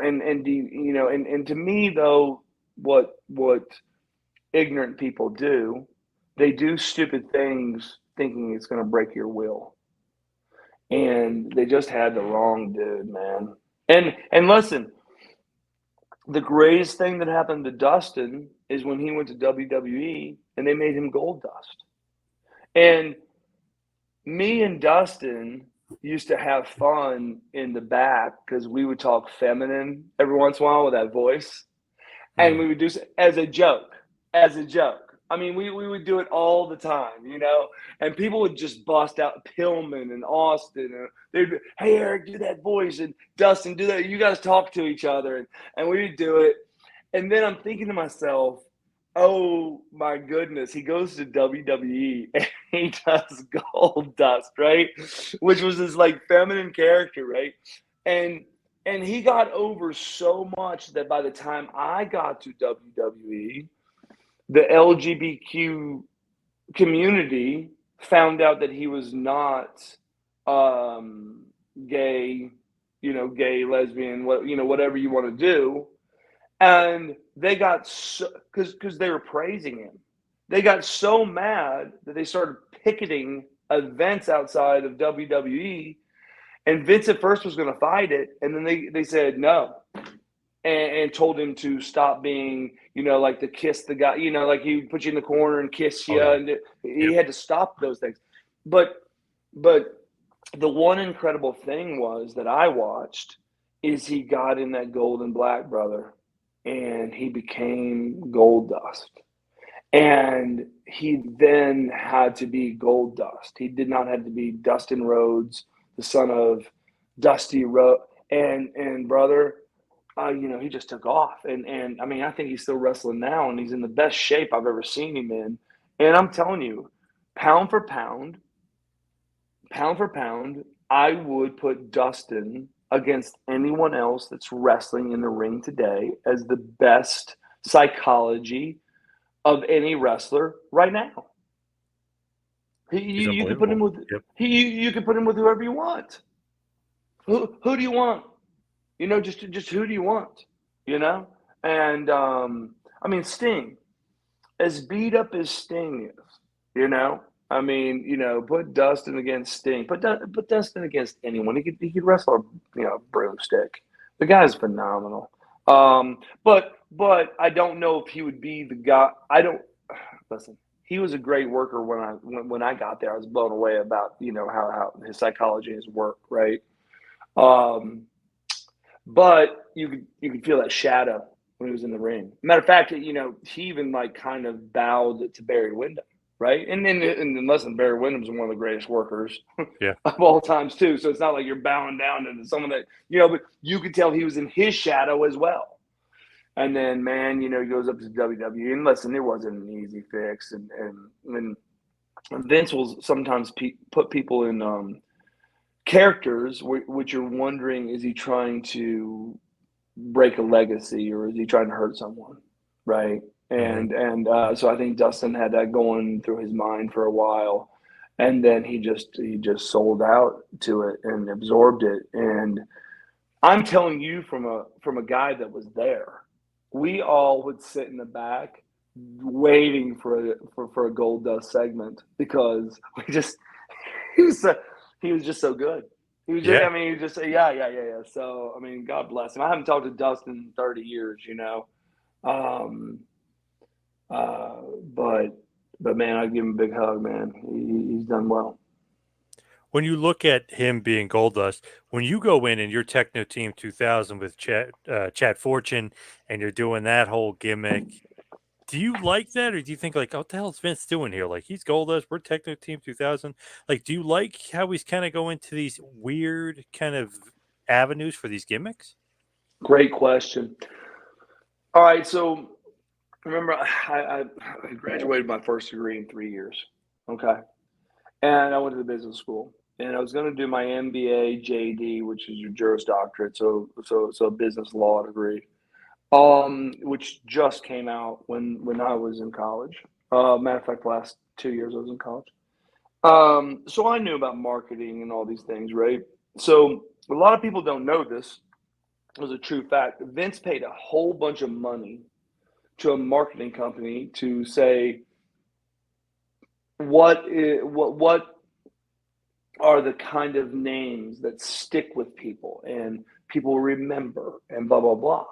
do and to me though, what ignorant people do, they do stupid things thinking it's going to break your will, and they just had the wrong dude, man. And listen, the greatest thing that happened to Dustin is when he went to WWE and they made him Gold Dust. And me and Dustin used to have fun in the back because we would talk feminine every once in a while with that voice, and Mm. we would do as a joke, as a joke. I mean, we would do it all the time, and people would just bust out Pillman and Austin, and they'd be, hey, Erik, do that voice, and Dustin, do that. You guys talk to each other, and we would do it. And then I'm thinking to myself, oh my goodness, he goes to WWE and he does Gold Dust, right? Which was his like feminine character, right? And and he got over so much that by the time I got to WWE, the LGBTQ community found out that he was not gay, gay, lesbian, whatever you want to do. And they got so, because they were praising him. They got so mad that they started picketing events outside of WWE. And Vince at first was going to fight it, and then they said no, and told him to stop being, like the kiss the guy, like he would put you in the corner and kiss Oh you, yeah. and he Yep. had to stop those things. But the one incredible thing was that I watched is he got in that gold and black, brother, and he became Gold Dust. And he then had to be Gold Dust. He did not have to be Dustin Rhodes, the son of Dusty Rhodes. And brother, he just took off. And I mean, I think he's still wrestling now, and he's in the best shape I've ever seen him in. And I'm telling you, pound for pound, I would put Dustin against anyone else that's wrestling in the ring today as the best psychology of any wrestler right now. He's You can put him unbelievable. with Yep. you can put him with whoever you want. Who do you want? Just who do you want? You know, and I mean Sting, as beat up as Sting is, I mean, put Dustin against Sting, put Dustin against anyone. He could wrestle a broomstick. The guy's phenomenal. But I don't know if he would be the guy. I don't listen. He was a great worker when I got there. I was blown away about how his psychology and his work, right? Um, but you could feel that shadow when he was in the ring. Matter of fact, he even like kind of bowed to Barry Windham, right? And listen, Barry Windham's one of the greatest workers Yeah. of all times too. So it's not like you're bowing down to someone that but you could tell he was in his shadow as well. And then, man, he goes up to WWE, and listen, it wasn't an easy fix, and Vince will sometimes put people in characters which you're wondering, is he trying to break a legacy or is he trying to hurt someone, right? So I think Dustin had that going through his mind for a while, and then he just sold out to it and absorbed it. And I'm telling you, from a guy that was there, we all would sit in the back waiting for a Gold Dust segment because we just he was he was just so good. He was just, Yeah. I mean, he was just yeah. So I mean, God bless him. I haven't talked to Dustin in 30 years, you know. Um, uh, but man, I give him a big hug, man. He's done well. When you look at him being Goldust, when you go in and you're Techno Team 2000 with Chad Fortune and you're doing that whole gimmick, do you like that, or do you think like, oh, what the hell is Vince doing here? Like, he's Goldust, we're Techno Team 2000. Like, do you like how he's kind of going to these weird kind of avenues for these gimmicks? Great question. All right, so remember, I graduated my first degree in 3 years. Okay, and I went to the business school, and I was going to do my MBA JD, which is your Juris Doctorate, so a business law degree, which just came out when I was in college. Matter of fact, the last 2 years I was in college. So I knew about marketing and all these things, right? So a lot of people don't know this. It was a true fact. Vince paid a whole bunch of money to a marketing company to say what are the kind of names that stick with people and people remember and blah blah blah.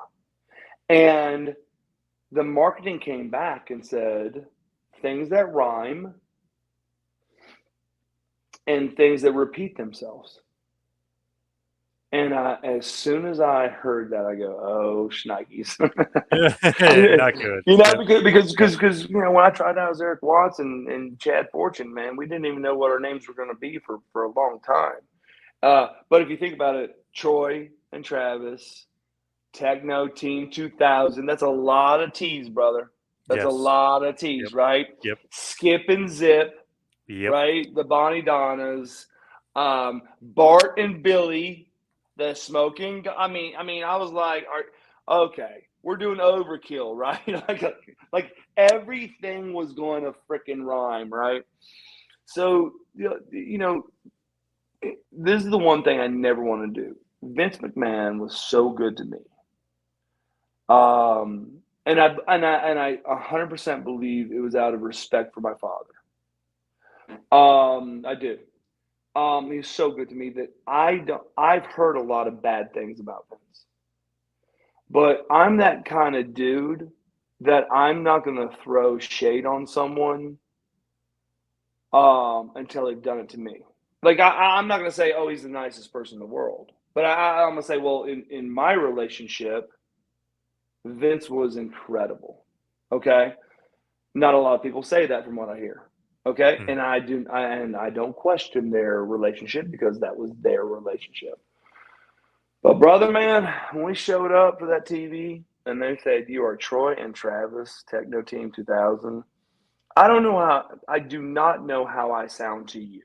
And the marketing came back and said things that rhyme and things that repeat themselves. And as soon as I heard that, I go, "Oh, shnikes!" Not good. You know, Yep. because you know, when I tried out as Erik Watts and Chad Fortune, man, we didn't even know what our names were going to be for a long time. But if you think about it, Troy and Travis, Techno Team 2000, that's a lot of T's, brother. That's a Yes. lot of T's, Yep. right? Yep. Skip and Zip, Yep. right? The Bonnie Donnas, Bart and Billy, the smoking. I mean, I was like, okay, we're doing overkill, right? like everything was going to freaking rhyme, right? So you know, this is the one thing I never want to do. Vince McMahon was so good to me. And I 100% believe it was out of respect for my father. I do. He's so good to me that I've heard a lot of bad things about Vince, but I'm that kind of dude that I'm not going to throw shade on someone until they've done it to me. Like I'm not going to say, oh, he's the nicest person in the world, but I'm going to say, well, in my relationship, Vince was incredible. Okay, not a lot of people say that from what I hear. Okay, Mm. and I don't question their relationship because that was their relationship. But brother, man, when we showed up for that TV and they said you are Troy and Travis, Techno Team 2000, I do not know how I sound to you.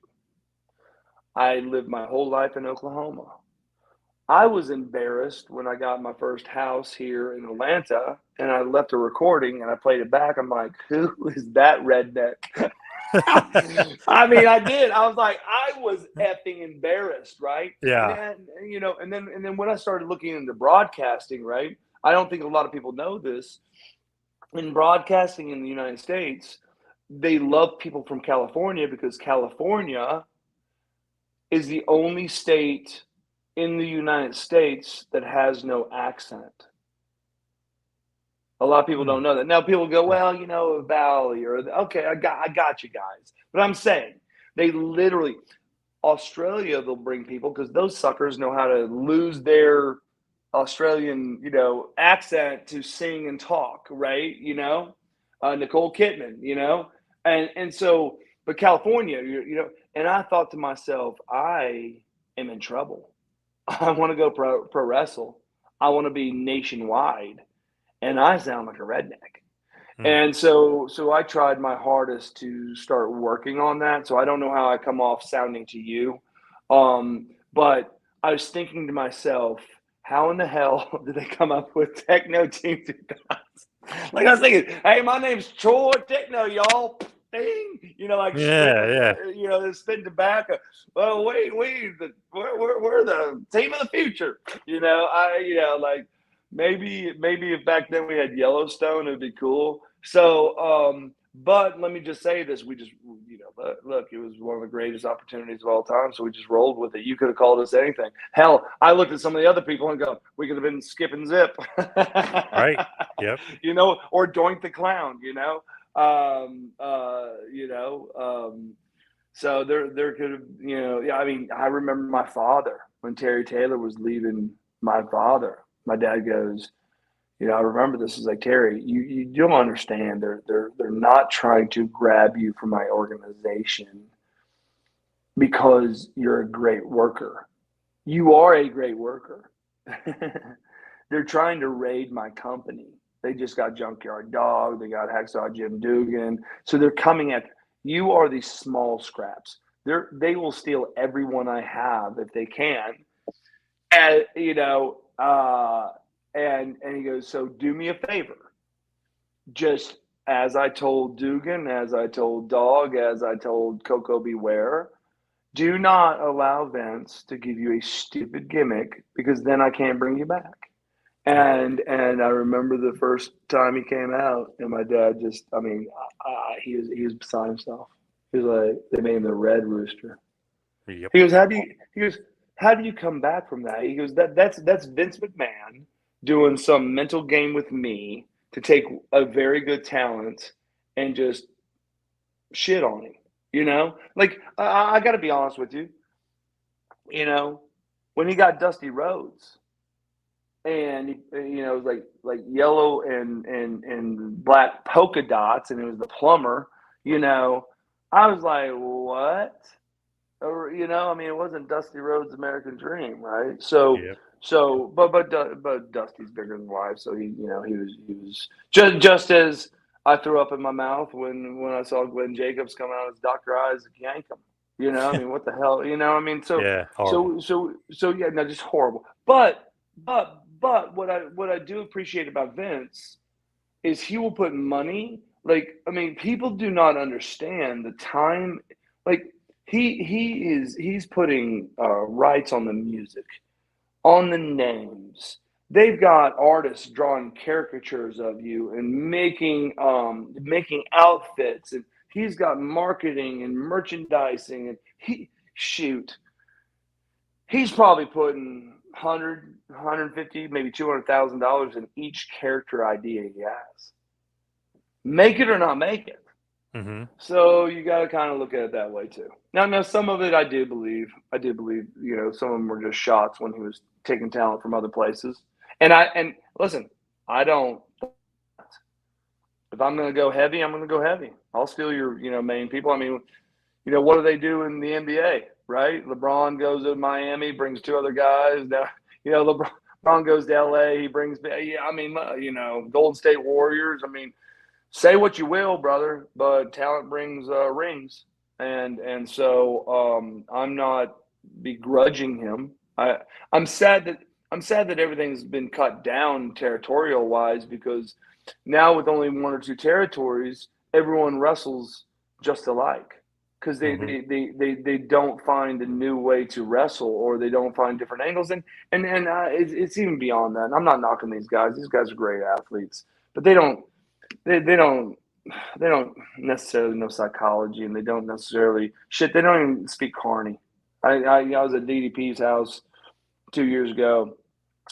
I lived my whole life in Oklahoma. I was embarrassed when I got my first house here in Atlanta and I left a recording and I played it back. I'm like, who is that redneck? I mean, I did. I was like, I was effing embarrassed, right? And Yeah. then, you know, and then when I started looking into broadcasting, right? I don't think a lot of people know this. In broadcasting in the United States, they love people from California because California is the only state in the United States that has no accent. A lot of people Mm. don't know that. Now people go, Yeah. well, you know, Valley or okay, I got you guys. But I'm saying they literally Australia they'll bring people because those suckers know how to lose their Australian, you know, accent to sing and talk, right? You know, Nicole Kidman, you know, and so, but California, you know, and I thought to myself, I am in trouble. I want to go pro wrestle. I want to be nationwide, and I sound like a redneck. Mm. And so I tried my hardest to start working on that. So I don't know how I come off sounding to you, but I was thinking to myself, how in the hell did they come up with Techno Team 2000? Like I was thinking, hey, my name's Troy Techno, y'all. Ding, like Yeah, spitting, yeah. spitting tobacco. Well, we're the team of the future. Like maybe if back then we had Yellowstone, it'd be cool. So, but let me just say this: we just, look, it was one of the greatest opportunities of all time, so we just rolled with it. You could have called us anything. Hell, I looked at some of the other people and go, we could have been Skip and Zip, Right. Yep. or Doink the Clown, so there could have, I mean, I remember my father when Terry Taylor was leaving. My father, my dad goes, I remember this is like, Terry, you don't understand. They're not trying to grab you from my organization because you're a great worker. You are a great worker. They're trying to raid my company. They just got Junkyard Dog. They got Hacksaw Jim Dugan. So they're coming at you. Are these small scraps? They will steal everyone I have if they can. And and he goes, so do me a favor. Just as I told Dugan, as I told Dog, as I told Coco Beware, do not allow Vince to give you a stupid gimmick because then I can't bring you back. And I remember the first time he came out, and my dad just, I mean, he was beside himself. He was like, they made him the Red Rooster. Yep. He goes, how do you come back from that? He goes, that's Vince McMahon doing some mental game with me to take a very good talent and just shit on him. Like I got to be honest with you. When he got Dusty Rhodes, and it was like yellow and black polka dots, and it was the plumber. I was like, what? Or I mean, it wasn't Dusty Rhodes' American Dream, right? So, Yep. but Dusty's bigger than life, so he was just as I threw up in my mouth when I saw Glenn Jacobs come out as Dr. Isaac Yankem. I mean, what the hell? I mean, Yeah. Horrible. so yeah, no, just horrible. But what I do appreciate about Vince is he will put money. Like, I mean, people do not understand the time. Like, he's putting rights on the music, on the names. They've got artists drawing caricatures of you and making outfits, and he's got marketing and merchandising, and he's probably putting 150, maybe $200,000 in each character idea he has. Make it or not make it. Mm-hmm. So you got to kind of look at it that way too. Now, some of it I do believe. Some of them were just shots when he was taking talent from other places. And listen, I don't. If I'm going to go heavy, I'm going to go heavy. I'll steal your main people. I mean, what do they do in the NBA, right? LeBron goes to Miami, brings two other guys. Now, LeBron goes to LA, he brings. Yeah, I mean, Golden State Warriors. I mean, say what you will, brother, but talent brings rings, and so I'm not begrudging him. I'm sad that everything's been cut down territorial wise, because now with only one or two territories, everyone wrestles just alike because they don't find a new way to wrestle, or they don't find different angles, and it's even beyond that. And I'm not knocking these guys. These guys are great athletes, but they don't necessarily know psychology, and they don't necessarily they don't even speak Carney. I was at DDP's house 2 years ago.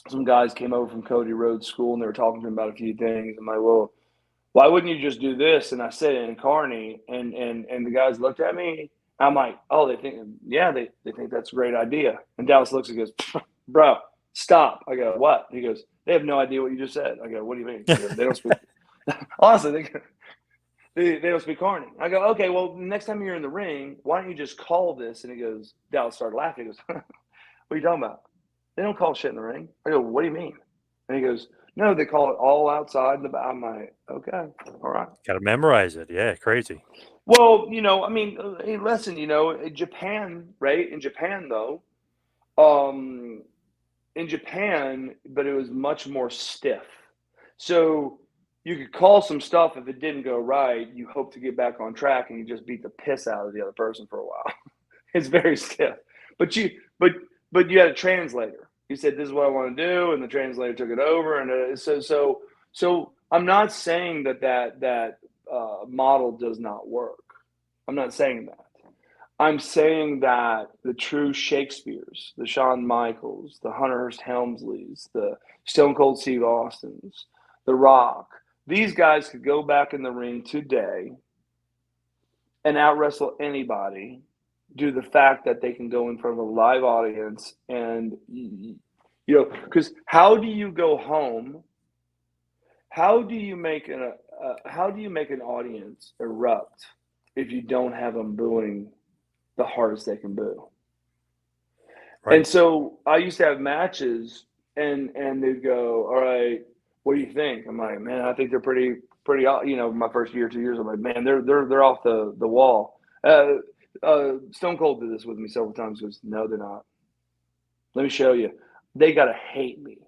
Some guys came over from Cody Rhodes School, and they were talking to him about a few things. I'm like, well, why wouldn't you just do this? And I said it in Carney, and the guys looked at me. I'm like, oh, they think that's a great idea. And Dallas looks and goes, bro, stop. I go, what? He goes, they have no idea what you just said. I go, what do you mean? He goes, they don't speak. Honestly, they don't speak Carney. I go, okay, well, next time you're in the ring, why don't you just call this? And he goes, Dallas started laughing. He goes, what are you talking about? They don't call shit in the ring. I go, what do you mean? And he goes, no, they call it all outside the back. I'm like, okay, all right. Got to memorize it. Yeah, crazy. Well, I mean, hey, listen, in Japan, right? In Japan, though, but it was much more stiff. So you could call some stuff if it didn't go right. You hope to get back on track, and you just beat the piss out of the other person for a while. It's very stiff, but you had a translator. You said, "This is what I want to do," and the translator took it over. And so I'm not saying that model does not work. I'm not saying that. I'm saying that the true Shakespeares, the Shawn Michaels, the Hunter Hearst Helmsleys, the Stone Cold Steve Austins, The Rock, these guys could go back in the ring today and out wrestle anybody due to the fact that they can go in front of a live audience. And because how do you go home? How do you make an audience erupt if you don't have them booing the hardest they can boo? Right. And so I used to have matches, and they'd go, "All right, what do you think?" I'm like, "Man, I think they're pretty. My first year, 2 years, I'm like, "Man, they're off the wall." Stone Cold did this with me several times. He goes, "No, they're not. Let me show you. They gotta hate me."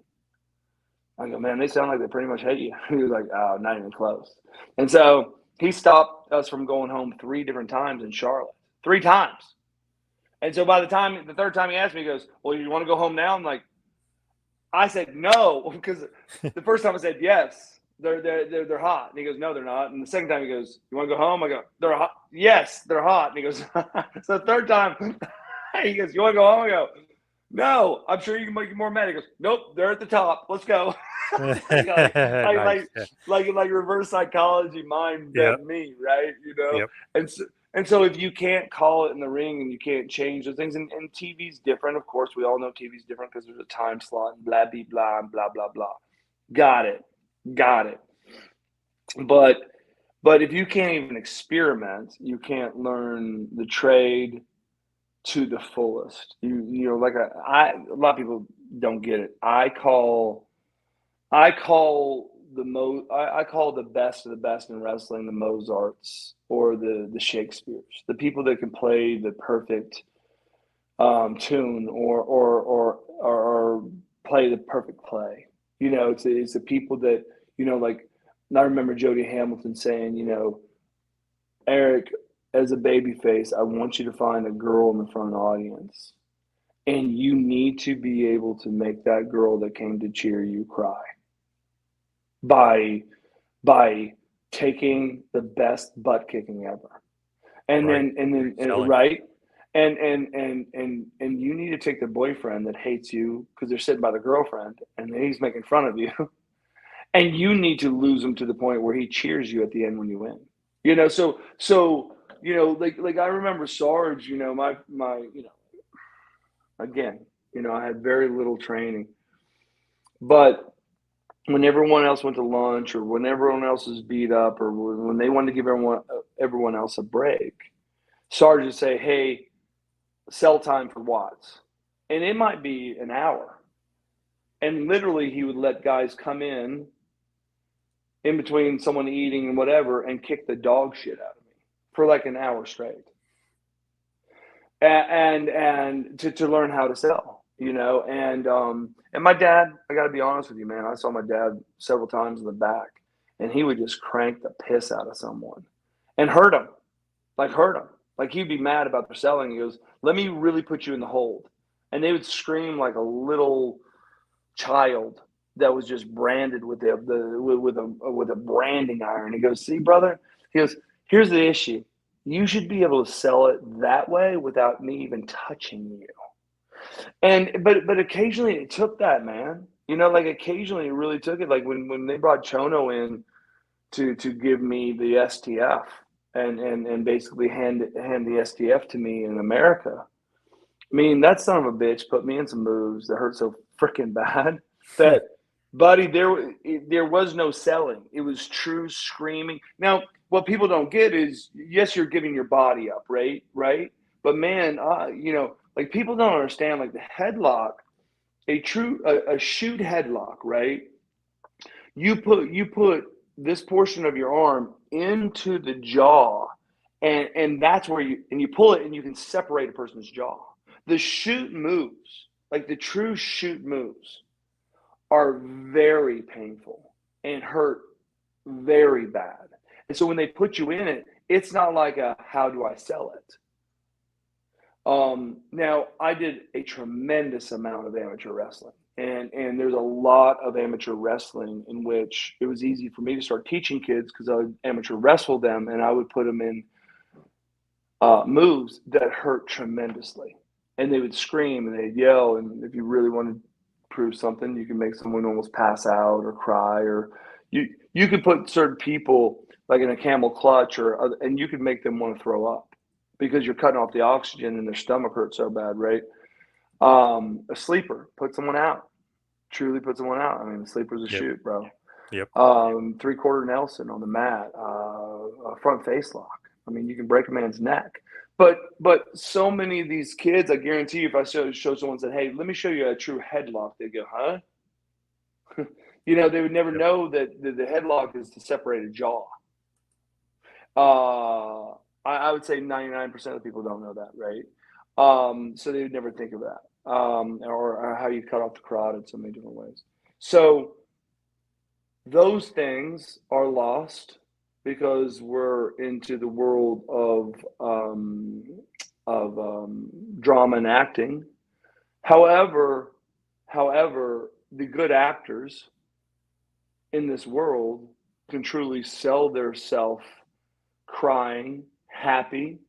I go, "Man, they sound like they pretty much hate you." He was like, "Oh, not even close." And so he stopped us from going home 3 different times in Charlotte. 3 times. And so by the third time he asked me, he goes, "Well, you want to go home now?" I'm like, I said no, because the first time I said yes, they're hot. And he goes, "No, they're not." And the second time he goes, "You want to go home?" I go, "They're hot." "Yes, they're hot." And he goes, so the third time he goes, "You want to go home?" I go, "No, I'm sure you can make it more mad." He goes, "Nope, they're at the top. Let's go." like reverse psychology mind bent me, right? Yep. And so if you can't call it in the ring and you can't change those things, and TV's different, of course, we all know TV's different because there's a time slot and blah, blah, blah, blah, blah, blah. Got it. But if you can't even experiment, you can't learn the trade to the fullest. A lot of people don't get it. I call the best of the best in wrestling the Mozarts or the Shakespeares, the people that can play the perfect tune or play the perfect play. It's the people that like. I remember Jody Hamilton saying, "Erik, as a babyface, I want you to find a girl in the front audience, and you need to be able to make that girl that came to cheer you cry by taking the best butt kicking ever." And right. then right. And you need to take the boyfriend that hates you because they're sitting by the girlfriend and he's making fun of you. And you need to lose him to the point where he cheers you at the end when you win. So like I remember Sarge, my again, I had very little training. But when everyone else went to lunch or when everyone else was beat up or when they wanted to give everyone else a break, Sarge would say, "Hey, sell time for Watts." And it might be an hour. And literally he would let guys come in between someone eating and whatever and kick the dog shit out of me for like an hour straight. And to learn how to sell, and my dad, I got to be honest with you, man, I saw my dad several times in the back and he would just crank the piss out of someone and hurt him. Like he'd be mad about their selling. He goes, "Let me really put you in the hold." And they would scream like a little child that was just branded with a branding iron. He goes, "See, brother," he goes, "here's the issue. You should be able to sell it that way without me even touching you." But occasionally it took that, man. Like occasionally it really took it. Like when they brought Chono in to give me the STF and basically hand the STF to me in America. I mean, that son of a bitch put me in some moves that hurt so freaking bad that, buddy, there was no selling. It was true screaming. Now, what people don't get is, yes, you're giving your body up, right? But man, like people don't understand, like the headlock, a shoot headlock, right? You put this portion of your arm into the jaw, and that's where you pull it, and you can separate a person's jaw. The shoot moves, like the true shoot moves, are very painful and hurt very bad. And so when they put you in it, it's not like a how do I sell it. Now I did a tremendous amount of amateur wrestling, and there's a lot of amateur wrestling in which it was easy for me to start teaching kids because I would amateur wrestle them, and I would put them in moves that hurt tremendously, and they would scream and they'd yell, and if you really want to prove something, you can make someone almost pass out or cry, or you could put certain people like in a camel clutch, and you could make them want to throw up because you're cutting off the oxygen and their stomach hurts so bad, right? A sleeper, put someone out, truly put someone out. I mean, the sleeper's a shoot, bro. Yep. 3/4 Nelson on the mat, a front face lock. I mean, you can break a man's neck. But so many of these kids, I guarantee you, if I show someone said, "Hey, let me show you a true headlock," they go, "Huh?" They would never know that the headlock is to separate a jaw. I would say 99% of people don't know that, right? So they would never think of that, or how you cut off the carotid so many different ways. So those things are lost because we're into the world of drama and acting. However, the good actors in this world can truly sell their self crying, happy,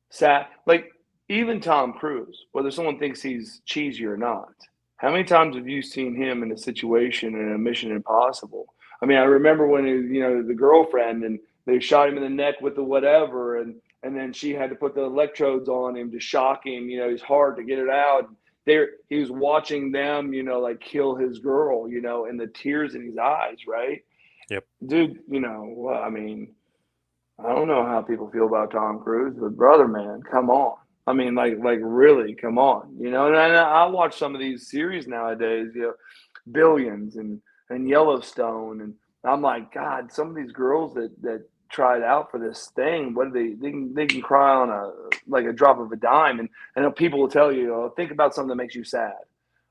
sad. Like even Tom Cruise, whether someone thinks he's cheesy or not, how many times have you seen him in a situation in a Mission Impossible? I mean, I remember when the girlfriend, and they shot him in the neck with the whatever, and then she had to put the electrodes on him to shock him. His heart to get it out. He was watching them, like kill his girl, and the tears in his eyes, right? Yep. Dude, I mean, I don't know how people feel about Tom Cruise, but brother, man, come on. I mean, like really, come on. And I watch some of these series nowadays, Billions and Yellowstone, and I'm like, God, some of these girls that tried out for this thing, what do they can cry on a drop of a dime, and people will tell you, think about something that makes you sad.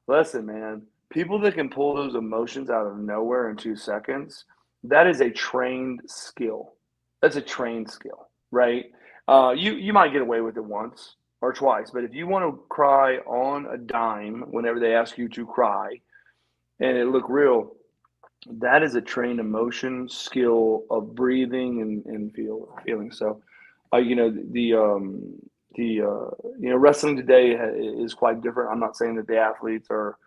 Listen, man, people that can pull those emotions out of nowhere in 2 seconds, that is a trained skill. That's a trained skill, right? You might get away with it once or twice, but if you want to cry on a dime whenever they ask you to cry and it look real, that is a trained emotion skill of breathing and feeling. So, wrestling today is quite different. I'm not saying that the athletes are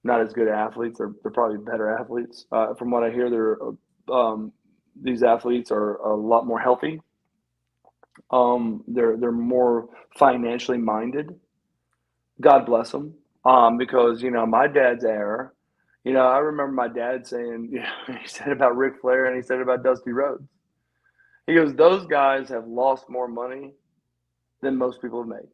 not as good athletes. They're probably better athletes. From what I hear, these athletes are a lot more healthy. They're more financially minded. God bless them. Because my dad's era. I remember my dad saying, he said about Ric Flair and he said about Dusty Rhodes. He goes, those guys have lost more money than most people have made.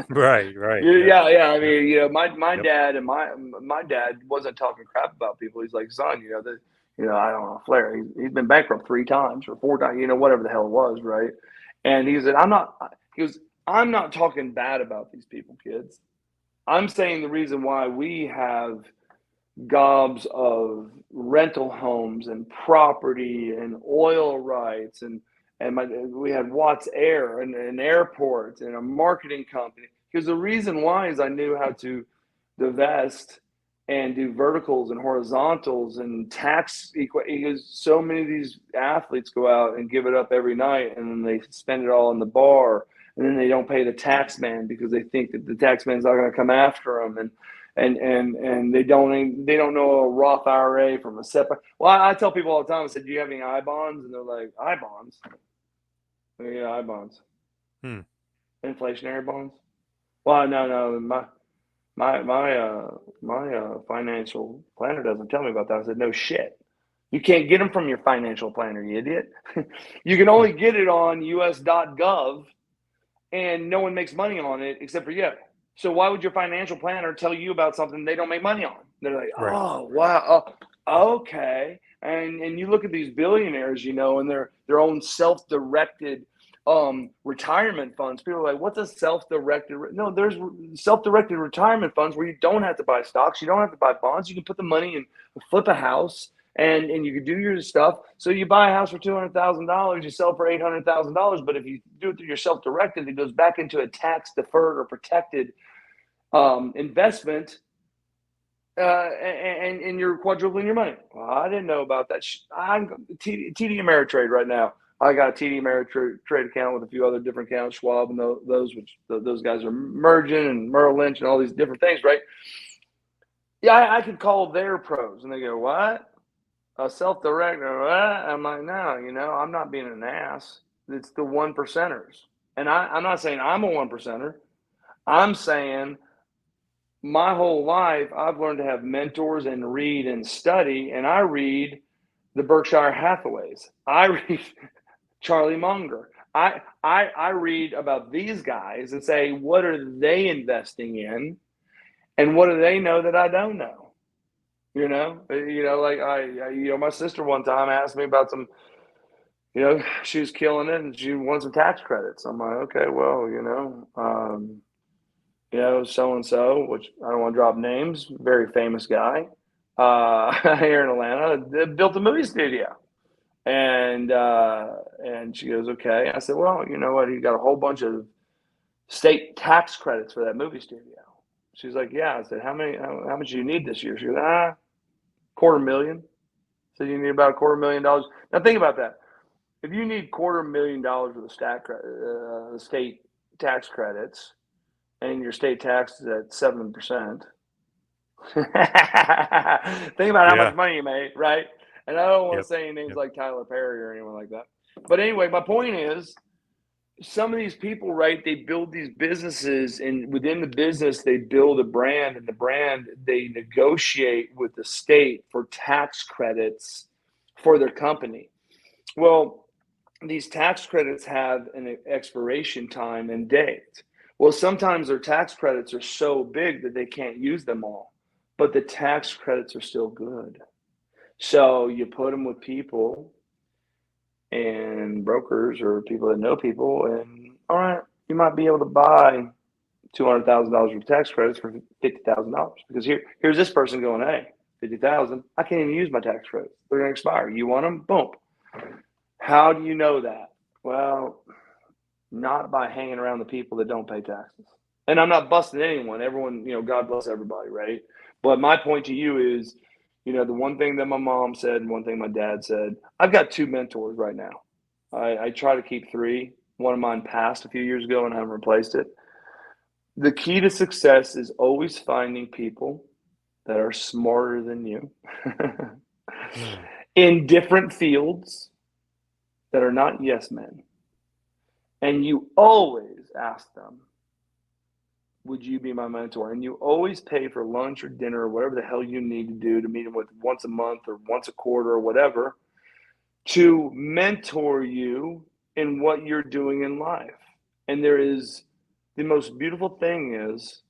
Right. Yeah. I mean, my dad and my dad wasn't talking crap about people. He's like, son, I don't know, Flair. He's been bankrupt 3 times or 4 times, whatever the hell it was, right? And he said, I'm not talking bad about these people, kids. I'm saying the reason why we have gobs of rental homes and property and oil rights and we had Watts Air and an airport and a marketing company, because the reason why is I knew how to divest and do verticals and horizontals and tax because so many of these athletes go out and give it up every night and then they spend it all in the bar, and then they don't pay the tax man because they think that the tax man's not going to come after them, and they don't know a Roth IRA from a SEPA. Well, I tell people all the time, I said, do you have any I bonds? And they're like, I bonds? Yeah, I bonds. Inflationary bonds? Well, no, my financial planner doesn't tell me about that. I said, no shit. You can't get them from your financial planner, you idiot. You can only get it on us.gov, and no one makes money on it except for you. So why would your financial planner tell you about something they don't make money on? They're like, oh, wow, okay. And you look at these billionaires, and their own self-directed retirement funds. People are like, what's a self-directed? No, there's self-directed retirement funds where you don't have to buy stocks. You don't have to buy bonds. You can put the money and flip a house and you can do your stuff. So you buy a house for $200,000, you sell for $800,000. But if you do it through your self-directed, it goes back into a tax-deferred or protected investment, and you're quadrupling your money. Well, I didn't know about that. I'm TD Ameritrade right now. I got a TD Ameritrade account with a few other different accounts, Schwab and those guys are merging, and Merrill Lynch and all these different things, right? Yeah, I could call their pros, and they go, "What? A self-direct?" I'm like, "No, I'm not being an ass. It's the one percenters." And I'm not saying I'm a one percenter. I'm saying my whole life I've learned to have mentors and read and study, and I read the Berkshire Hathaways. I read Charlie Munger. I read about these guys and say, what are they investing in, and what do they know that I don't know? Like my sister one time asked me about some. She was killing it, and she won some tax credits. I'm like, okay, well, so and so, which I don't want to drop names, very famous guy here in Atlanta, built a movie studio. And she goes, okay. I said, well, you know what? He got a whole bunch of state tax credits for that movie studio. She's like, yeah. I said, how much do you need this year? She goes, $250,000. So you need about $250,000. Now think about that. If you need $250,000 worth of state tax credits, and your state tax is at 7%, think about how much money you made, right? And I don't want to say any names like Tyler Perry or anyone like that. But anyway, my point is, some of these people, right, they build these businesses, and within the business, they build a brand, and the brand, they negotiate with the state for tax credits for their company. Well, these tax credits have an expiration time and date. Well, sometimes their tax credits are so big that they can't use them all, but the tax credits are still good. So you put them with people and brokers or people that know people, and all right, you might be able to buy $200,000 worth of tax credits for $50,000, because here's this person going, hey, 50,000, I can't even use my tax credits. They're going to expire. You want them? Boom. How do you know that? Well, not by hanging around the people that don't pay taxes. And I'm not busting anyone. Everyone, God bless everybody, right? But my point to you is, the one thing that my mom said and one thing my dad said, I've got 2 mentors right now. I try to keep 3. One of mine passed a few years ago and I haven't replaced it. The key to success is always finding people that are smarter than you in different fields that are not yes men. And you always ask them, would you be my mentor? And you always pay for lunch or dinner or whatever the hell you need to do to meet them with once a month or once a quarter or whatever, to mentor you in what you're doing in life. And the most beautiful thing is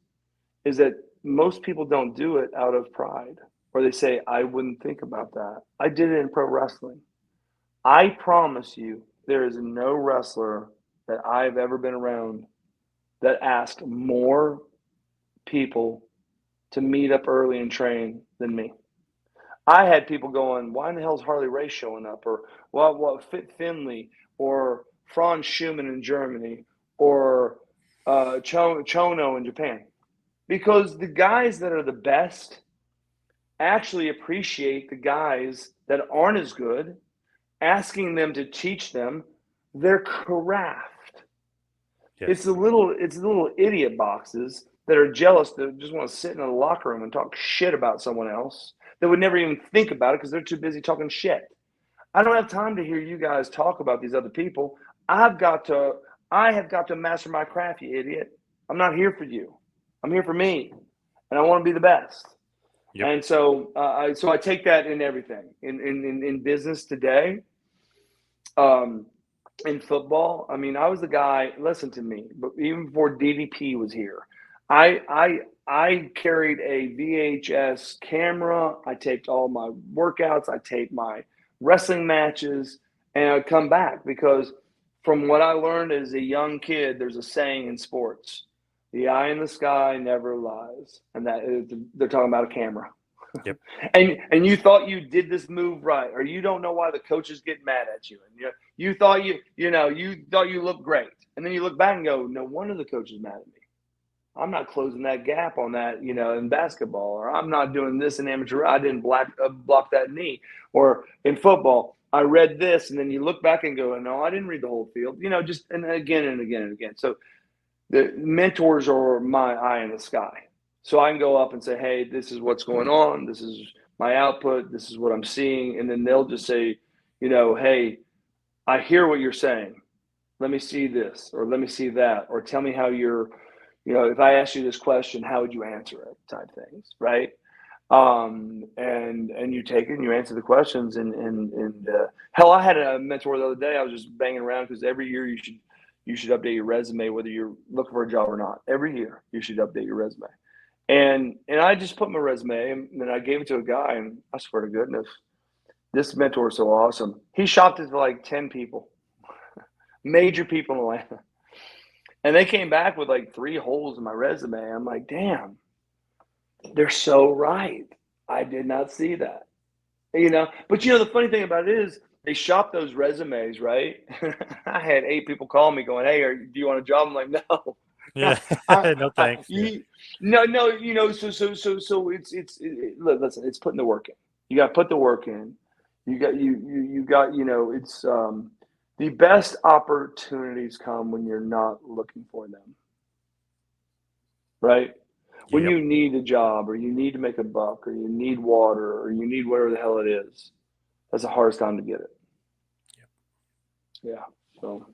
that most people don't do it out of pride, or they say, I wouldn't think about that. I did it in pro wrestling. I promise you, there is no wrestler that I've ever been around that asked more people to meet up early and train than me. I had people going, why in the hell is Harley Race showing up? Or what Fit Finley, or Franz Schumann in Germany, or Chono in Japan. Because the guys that are the best actually appreciate the guys that aren't as good, asking them to teach them their craft. Yes. It's the little idiot boxes that are jealous, that just want to sit in a locker room and talk shit about someone else, that would never even think about it because they're too busy talking shit. I don't have time to hear you guys talk about these other people. I have got to master my craft, you idiot. I'm not here for you. I'm here for me, and I want to be the best. Yep. And so I take that in everything, in business today. In football, I mean, I was the guy. Listen to me, but even before DDP was here, I carried a VHS camera. I taped all my workouts. I taped my wrestling matches, and I'd come back because from what I learned as a young kid, there's a saying in sports: the eye in the sky never lies, and that they're talking about a camera. Yep. And you thought you did this move right, or you don't know why the coaches get mad at you, and you thought you thought you looked great, and then you look back and go, no wonder the coach is mad at me. I'm not closing that gap on that, in basketball, or I'm not doing this in amateur. I didn't block that knee, or in football, I read this, and then you look back and go, no, I didn't read the whole field. Just and again and again and again. So the mentors are my eye in the sky. So I can go up and say, hey, this is what's going on. This is my output. This is what I'm seeing. And then they'll just say, hey, I hear what you're saying. Let me see this, or let me see that, or tell me how you're, if I ask you this question, how would you answer it, type things, right? And you take it and you answer the questions. And hell, I had a mentor the other day. I was just banging around because every year you should update your resume, whether you're looking for a job or not. Every year you should update your resume. And I just put my resume, and then I gave it to a guy, and I swear to goodness, this mentor is so awesome. He shopped it to like 10 people, major people in Atlanta. And they came back with like 3 holes in my resume. I'm like, damn, they're so right. I did not see that. But the funny thing about it is they shop those resumes, right? I had 8 people call me going, hey, do you want a job? I'm like, no. Yeah. No thanks. Yeah. No. So look, listen, it's putting the work in. You got to put the work in. You got it's the best opportunities come when you're not looking for them, right? When Yep. you need a job, or you need to make a buck, or you need water, or you need whatever the hell it is, that's the hardest time to get it. Yep. Yeah. So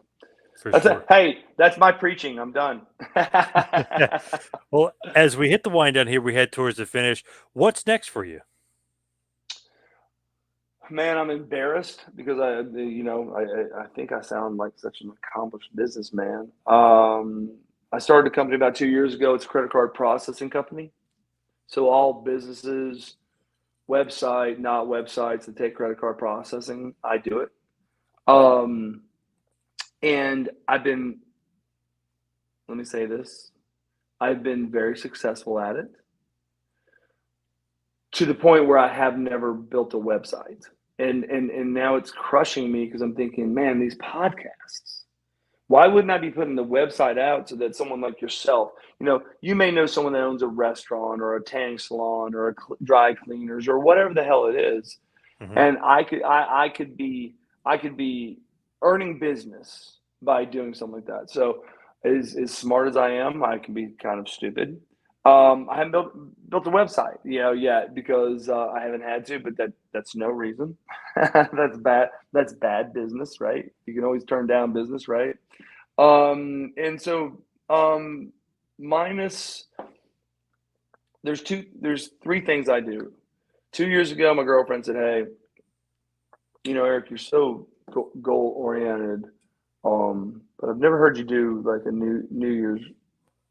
For sure. Hey, that's my preaching. I'm done. Well, as we hit the wind down here, we head towards the finish. What's next for you? Man, I'm embarrassed because I think I sound like such an accomplished businessman. I started a company about 2 years ago. It's a credit card processing company. So all businesses, website, not websites, that take credit card processing, I do it. And let me say this, I've been very successful at it, to the point where I have never built a website. And now it's crushing me because I'm thinking, man, these podcasts, why wouldn't I be putting the website out so that someone like yourself, you may know someone that owns a restaurant or a tanning salon or a dry cleaners or whatever the hell it is. Mm-hmm. And I could be earning business by doing something like that. So as smart as I am, I can be kind of stupid. I haven't built a website, yet, because I haven't had to, but that's no reason. That's bad. That's bad business, right? You can always turn down business, right? And so there's 3 things I do. 2 years ago, my girlfriend said, hey, Erik, you're so goal oriented, but I've never heard you do like a New Year's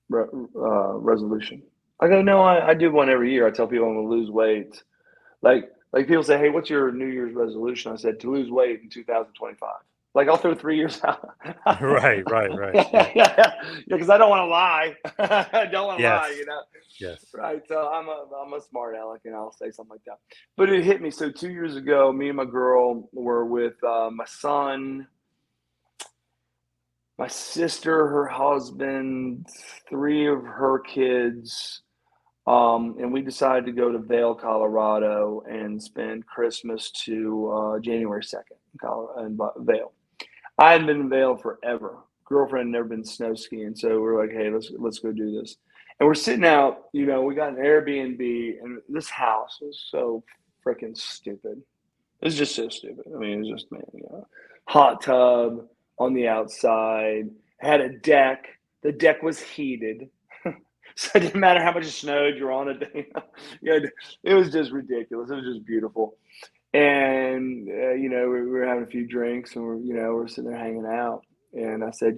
resolution. I go, no, I do one every year. I tell people I'm going to lose weight. Like people say, hey, what's your New Year's resolution? I said, to lose weight in 2025. Like I'll throw 3 years out. Right. Yeah, because I don't want to lie. I don't want to Yes. lie, Yes. Right. So I'm a smart aleck, and I'll say something like that. But it hit me. So 2 years ago, me and my girl were with my son, my sister, her husband, 3 of her kids, and we decided to go to Vail, Colorado, and spend Christmas to January 2nd in Vail. I hadn't been in Vail forever. Girlfriend had never been snow skiing, so we're like, hey, let's go do this. And we're sitting out, we got an Airbnb, and this house was so freaking stupid. It's just so stupid. I mean, it's just, man, hot tub on the outside, had a deck. The deck was heated. So it didn't matter how much it snowed, you're on it. It was just ridiculous. It was just beautiful. And, we were having a few drinks, and we're sitting there hanging out. And I said,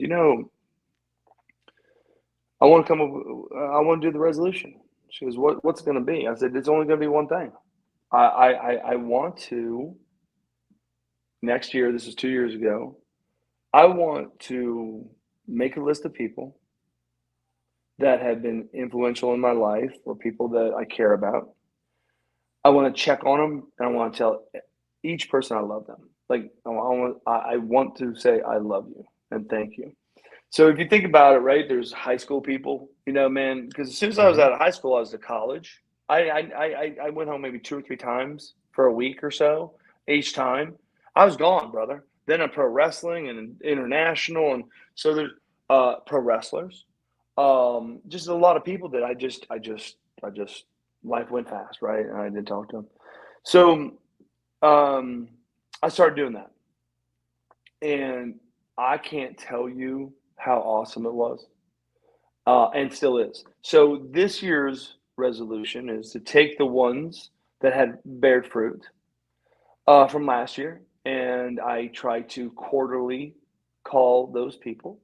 I want to do the resolution. She goes, what's it going to be? I said, it's only going to be one thing. I want to, next year, this is 2 years ago, I want to make a list of people that have been influential in my life, or people that I care about. I want to check on them, and I want to tell each person I love them. Like I want to say I love you and thank you. So if you think about it, right, there's high school people, man, because as soon as I was Hmm. out of high school, I was to college. I went home maybe 2 or 3 times for a week or so. Each time, I was gone, brother. Then I'm pro wrestling and international, and so there's pro wrestlers. Just a lot of people that I just life went fast, right? And I didn't talk to them. So um, I started doing that, and I can't tell you how awesome it was, and still is. So this year's resolution is to take the ones that had bared fruit from last year, and I try to quarterly call those people.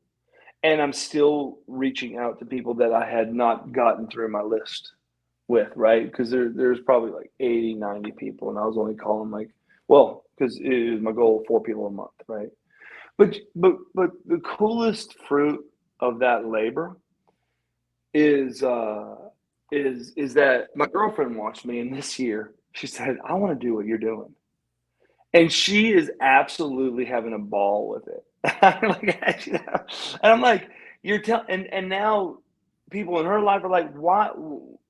And I'm still reaching out to people that I had not gotten through my list with, right? Because there's probably like 80, 90 people, and I was only calling like, well, because it was my goal, 4 people a month, right? But the coolest fruit of that labor is that my girlfriend watched me, and this year she said, "I want to do what you're doing," and she is absolutely having a ball with it. I'm like, and I'm like, you're telling, and now people in her life are like, "Why?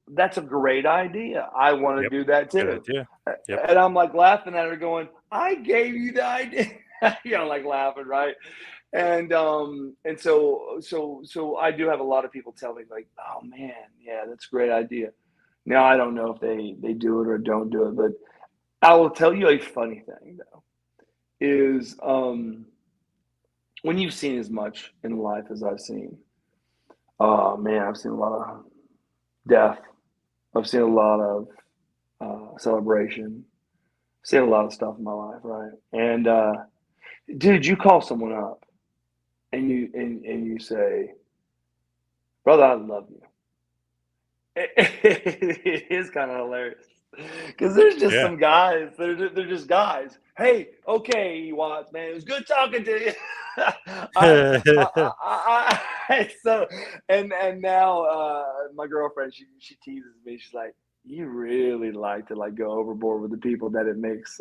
That's a great idea. I want to Yep. do that Good too." idea. Yep. And I'm like laughing at her, going, "I gave you the idea." Like laughing, right? And I do have a lot of people tell me like, "Oh man, yeah, that's a great idea." Now I don't know if they do it or don't do it, but I will tell you a funny thing though is when you've seen as much in life as I've seen. Oh man, I've seen a lot of death. I've seen a lot of celebration. I've seen a lot of stuff in my life, right? And dude, you call someone up and you say, "Brother, I love you." It is kind of hilarious because there's just Yeah. some guys. They're just guys. Hey, okay, Watts, man, it was good talking to you. So and now my girlfriend she teases me. She's like, "You really like to like go overboard with the people that it makes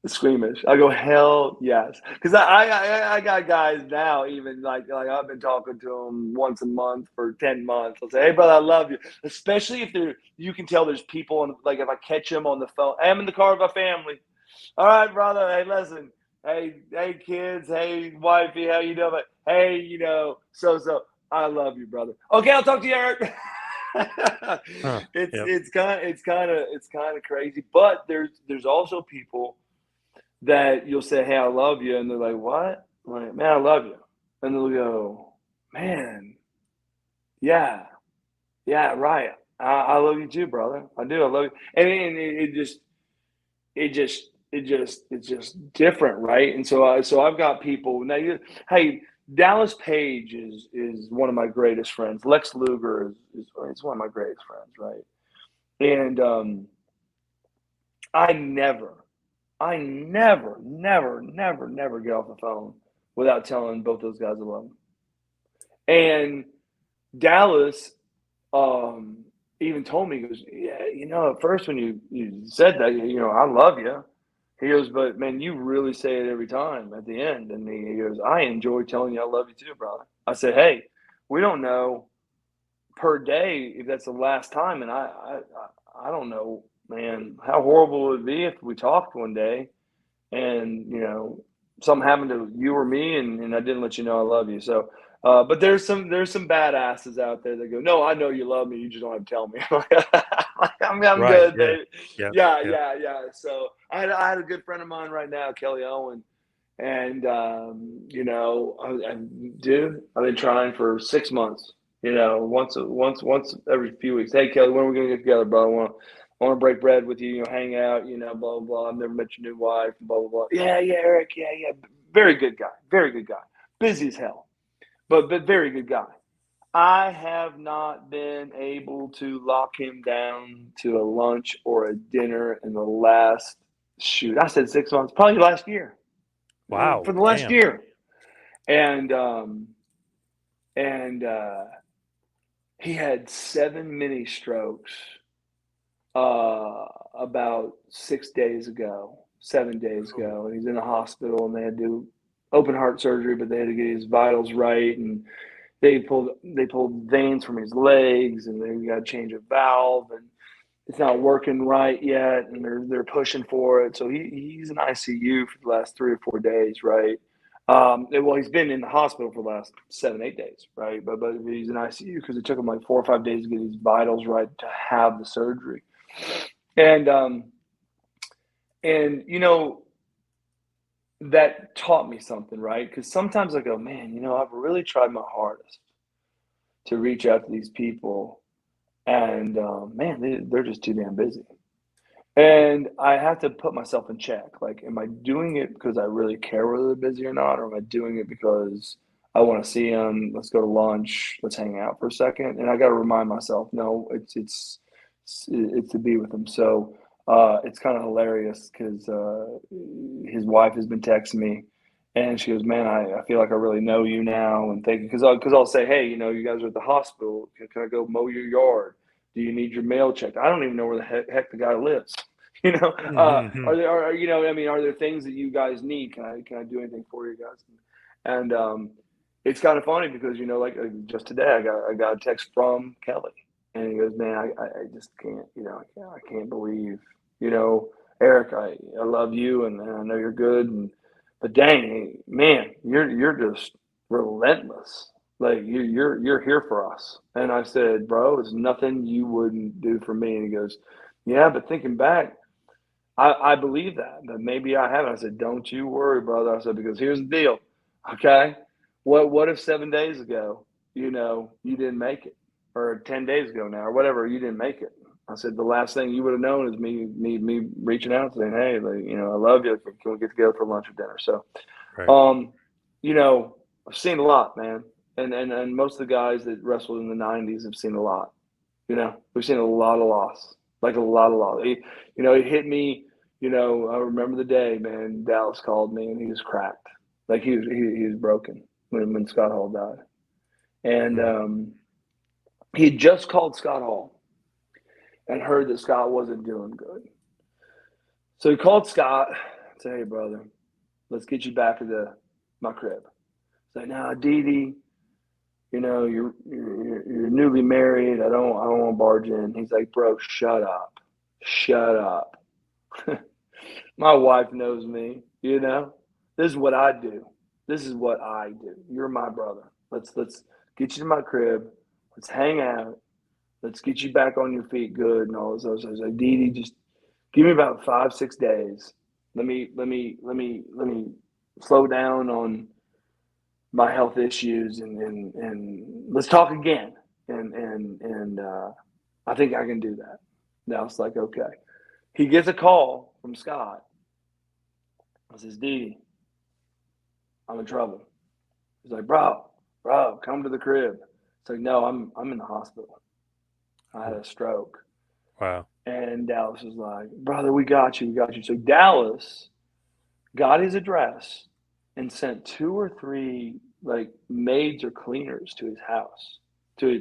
squeamish." I go, hell yes, because I got guys now even like I've been talking to them once a month for 10 months. I'll say, "Hey brother, I love you," especially if they're you can tell there's people on like if I catch them on the phone. "Hey, I'm in the car with my family." "All right, brother. Hey, listen. Hey, kids. Hey, wifey. How you doing? Hey, so I love you, brother. Okay, I'll talk to you, Eric." Huh. it's Yep. it's kind of it's kind of crazy, but there's also people that you'll say, "Hey, I love you," and they're like, "What?" I'm like, "Man, I love you," and they'll go, "Man, yeah, yeah, right. I love you too, brother. I do. I love you." And it's just different, right? And so I've got people now. Hey, Dallas Page is one of my greatest friends. Lex Luger is one of my greatest friends, right? And I never, never get off the phone without telling both those guys I love them. And Dallas um, even told me, he goes, "Yeah, at first when you said that, I love you." He goes, "But man, you really say it every time at the end." And he goes, "I enjoy telling you I love you too, brother." I said, "Hey, we don't know per day if that's the last time, and I don't know, man, how horrible it would be if we talked one day and something happened to you or me, and I didn't let you know I love you." So but there's some badasses out there that go, "No, I know you love me, you just don't have to tell me." I'm Right. good, Yeah. baby. Yep. Yeah, Yep. yeah, yeah. So I had a good friend of mine right now, Kelly Owen, and dude, I've been trying for 6 months. Once every few weeks. "Hey, Kelly, when are we gonna get together, bro? I want to break bread with you. Hang out. Blah blah blah. I've never met your new wife. Blah blah blah." "Yeah, yeah, Eric. Yeah, yeah. Very good guy. Very good guy. Busy as hell, but very good guy." I have not been able to lock him down to a lunch or a dinner in the last shoot. I said 6 months, probably last year. For Wow. the last Damn. year, and he had 7 mini strokes about 6 days ago, 7 days ago, and he's in the hospital, and they had to do open heart surgery, but they had to get his vitals right, and they pulled veins from his legs, and they got to change a valve, and it's not working right yet, and they're pushing for it. So he's in ICU for the last 3 or 4 days, right? Well, he's been in the hospital for the last 7, 8 days, right? But he's in ICU because it took him like 4 or 5 days to get his vitals right to have the surgery. And that taught me something, right? Because sometimes I go, man, I've really tried my hardest to reach out to these people, and man, they're just too damn busy. And I have to put myself in check. Like, am I doing it because I really care whether they're busy or not, or am I doing it because I want to see them? Let's go to lunch. Let's hang out for a second. And I got to remind myself, no, it's to be with them. So it's kind of hilarious because his wife has been texting me, and she goes, "Man, I feel like I really know you now." And thank you, because I'll say, "Hey, you guys are at the hospital. Can I go mow your yard? Do you need your mail checked?" I don't even know where the heck the guy lives. Mhm. Are there things that you guys need? Can I do anything for you guys? And it's kind of funny because like just today, I got a text from Kelly, and he goes, "Man, I just can't, I can't believe, you know, Erik, I love you, and I know you're good, but dang, man, you're just relentless. Like you're here for us." And I said, "Bro, there's nothing you wouldn't do for me." And he goes, "Yeah, but thinking back, I believe that maybe I haven't." I said, "Don't you worry, brother." I said, "Because here's the deal, okay? What if 7 days ago, you didn't make it, or 10 days ago now, or whatever, you didn't make it?" I said, "The last thing you would have known is me reaching out saying, hey, like, I love you. Can we get together for lunch or dinner?" So, Right. um, I've seen a lot, man, and most of the guys that wrestled in the '90s have seen a lot. We've seen a lot of loss, like a lot of loss. It hit me. I remember the day, man. Dallas called me, and he was cracked, like he was broken when Scott Hall died, and Mm. he had just called Scott Hall and heard that Scott wasn't doing good. So he called Scott and said, "Hey, brother, let's get you back to my crib." He's like, "Nah, Dee Dee, you're newly married. I don't want to barge in." He's like, "Bro, shut up, shut up." My wife knows me. This is what I do. This is what I do. You're my brother. Let's get you to my crib. Let's hang out. Let's get you back on your feet good and all this other stuff. I was like, "Dee Dee, just give me about 5, 6 days. Let me slow down on my health issues, and let's talk again." And I think I can do that. Now it's like, okay. He gets a call from Scott. I says, "Dee Dee, I'm in trouble." He's like, bro, come to the crib." It's like, "No, I'm in the hospital. I had Oh, a stroke." wow. And Dallas was like, "Brother, we got you, we got you." So Dallas got his address and sent 2 or 3 like maids or cleaners to his house, to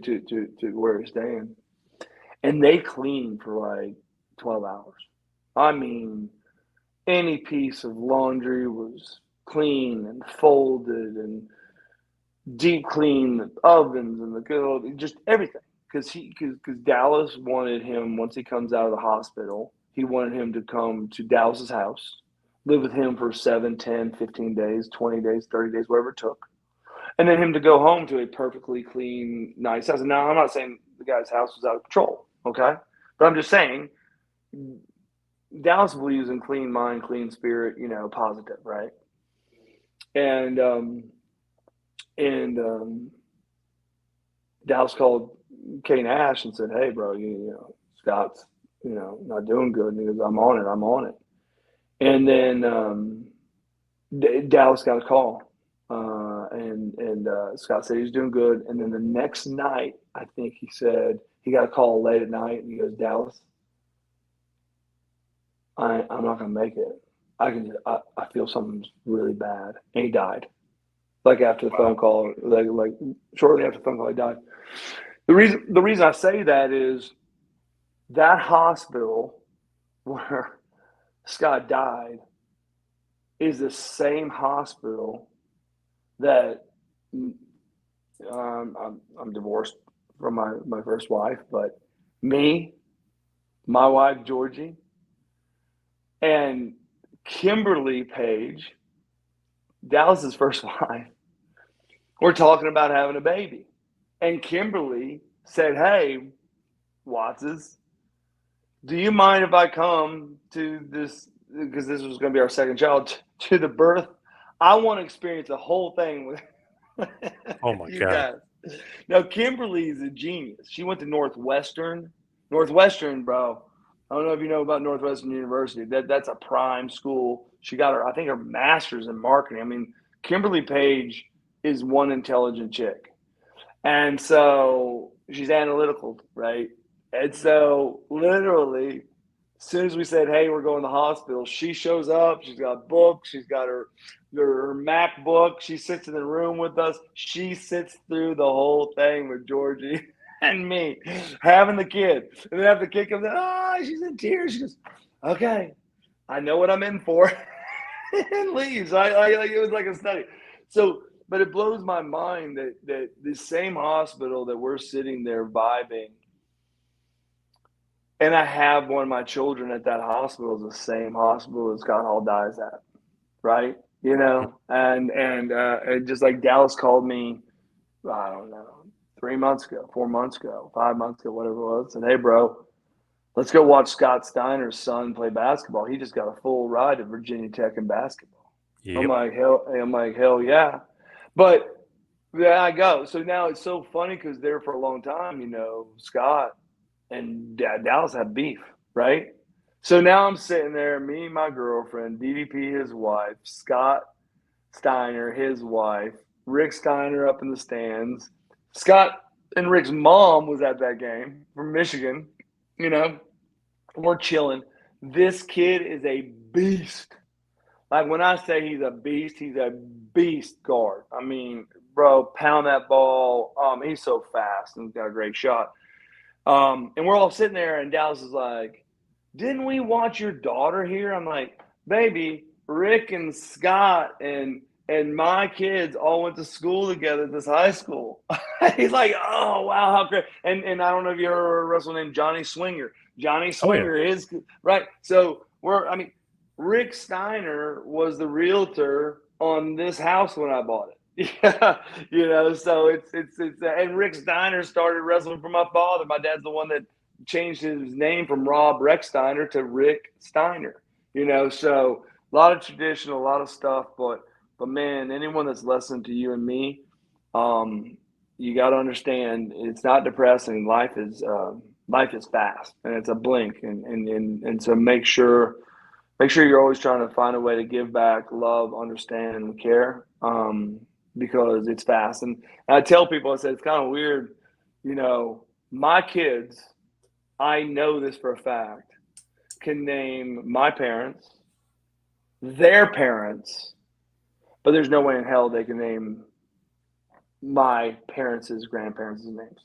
where he's staying, and they cleaned for like 12 hours. I mean, any piece of laundry was clean and folded and deep clean the ovens and just everything. Because Dallas wanted him, once he comes out of the hospital, he wanted him to come to Dallas's house, live with him for 7, 10, 15 days, 20 days, 30 days, whatever it took, and then him to go home to a perfectly clean, nice house. And now I'm not saying the guy's house was out of control, okay, but I'm just saying Dallas believes in clean mind, clean spirit, positive, right? And and Dallas called Kane Ash and said, "Hey, bro, Scott's not doing good." And he goes, "I'm on it, I'm on it." And then Dallas got a call, and Scott said he was doing good. And then the next night, I think he said he got a call late at night, and he goes, "Dallas, I'm not gonna make it. I feel something's really bad." And he died. Like after the phone Wow. call, like shortly after the phone call, he died. The reason I say that is That hospital where Scott died is the same hospital that I'm divorced from my first wife, but me, my wife Georgie, and Kimberly Page, Dallas's first wife, we're talking about having a baby. And Kimberly said, "Hey, Wattses, do you mind if I come to this? Because this was going to be our second child, to the birth. I want to experience the whole thing with Oh my you God. guys." Now, Kimberly is a genius. She went to Northwestern. Northwestern, bro. I don't know if you know about Northwestern University. That's a prime school. She got her, I think, her master's in marketing. I mean, Kimberly Page is one intelligent chick. And so she's analytical, right? And so literally, as soon as we said, "Hey, we're going to the hospital," she shows up. She's got books. She's got her MacBook. She sits in the room with us. She sits through the whole thing with Georgie and me, having the kid. And then after the kid comes in, she's in tears. She goes, "Okay, I know what I'm in for," and leaves. It was like a study. So, but it blows my mind that the same hospital that we're sitting there vibing, and I have one of my children at that hospital is the same hospital as Scott Hall dies at, right? You know, and just like Dallas called me, I don't know, 3 months ago, 4 months ago, 5 months ago, whatever it was, and "Hey, bro, let's go watch Scott Steiner's son play basketball. He just got a full ride at Virginia Tech in basketball." Yep. I'm like, hell yeah. But there I go. So now it's so funny because there for a long time, Scott and Dallas had beef, right? So now I'm sitting there, me, my girlfriend, DDP, his wife, Scott Steiner, his wife, Rick Steiner up in the stands. Scott and Rick's mom was at that game from Michigan. You know, we're chilling. This kid is a beast. Like when I say he's a beast guard. I mean, bro, pound that ball. He's so fast and he's got a great shot. And we're all sitting there, and Dallas is like, "Didn't we watch your daughter here?" I'm like, "Baby, Rick and Scott and my kids all went to school together at this high school." He's like, "Oh wow, how great!" And I don't know if you heard a wrestler named Johnny Swinger. Johnny Oh yeah. Swinger is right. So Rick Steiner was the realtor on this house when I bought it. Yeah, so it's and Rick Steiner started wrestling for my father. My dad's the one that changed his name from Rob Rex Steiner to Rick Steiner. So a lot of tradition, a lot of stuff, but man, anyone that's listening to you and me, you got to understand it's not depressing. Life is fast and it's a blink, and so make sure you're always trying to find a way to give back, love, understand, and care, because it's fast. And I tell people, I said, it's kind of weird, my kids, I know this for a fact, can name my parents, their parents, but there's no way in hell they can name my parents' grandparents' names.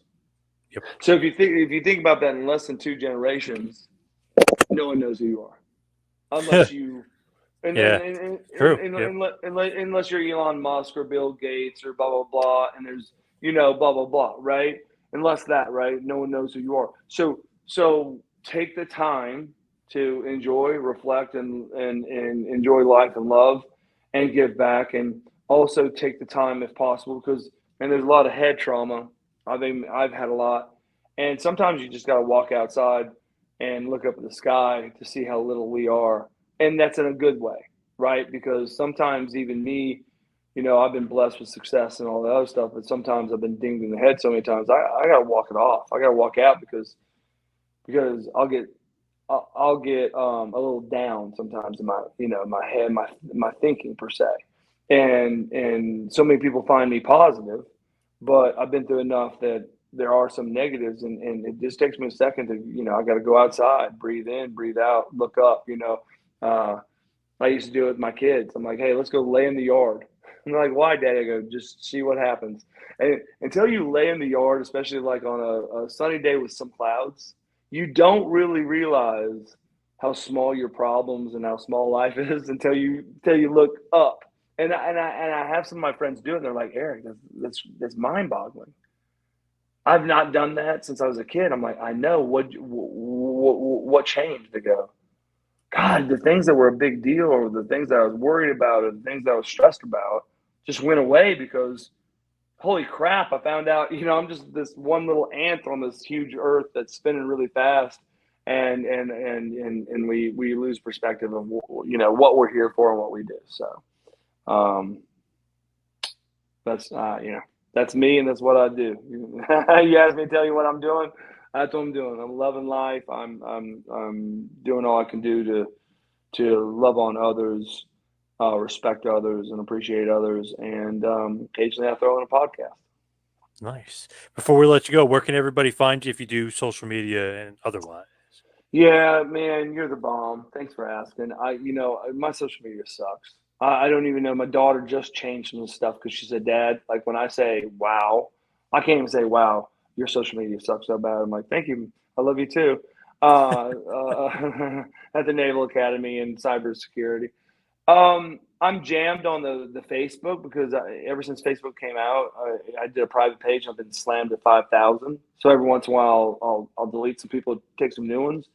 Yep. So if you think about that, in less than 2 generations, no one knows who you are, unless you Yeah. True. Yep. unless you're Elon Musk or Bill Gates or blah blah blah, and there's blah blah blah, right? Unless that, right? No one knows who you are. So take the time to enjoy, reflect, and enjoy life and love, and give back, and also take the time if possible, because there's a lot of head trauma. I've had a lot, and sometimes you just got to walk outside and look up at the sky to see how little we are, and that's in a good way, right? Because sometimes even me, I've been blessed with success and all that other stuff, but sometimes I've been dinged in the head so many times. I got to walk it off. I got to walk out because I'll get a little down sometimes in my head, my thinking per se, and so many people find me positive, but I've been through enough that there are some negatives, and it just takes me a second to I got to go outside, breathe in, breathe out, look up. Uh, I used to do it with my kids. I'm like, "Hey, let's go lay in the yard." And they're like, "Why, Daddy?" I go, "Just see what happens." And until you lay in the yard, especially like on a sunny day with some clouds, you don't really realize how small your problems and how small life is until you look up. And I have some of my friends do it. They're like, Erik, that's mind boggling. I've not done that since I was a kid. I'm like, I know what changed. They go, God, the things that were a big deal, or the things that I was worried about, or the things that I was stressed about, just went away because, holy crap, I found out, I'm just this one little ant on this huge earth that's spinning really fast, and we lose perspective of what we're here for and what we do. So, that's that's me, and that's what I do. You asked me to tell you what I'm doing. That's what I'm doing. I'm loving life. I'm doing all I can do to love on others, respect others, and appreciate others. And occasionally I throw in a podcast. Nice. Before we let you go, where can everybody find you if you do social media and otherwise? Yeah, man, you're the bomb. Thanks for asking. My social media sucks. I don't even know. My daughter just changed some stuff because she said, Dad, like when I say wow, I can't even say wow. Your social media sucks so bad. I'm like, thank you. I love you too. At the Naval Academy and cybersecurity. I'm jammed on the Facebook because ever since Facebook came out, I did a private page. I've been slammed to 5,000. So every once in a while, I'll delete some people, take some new ones.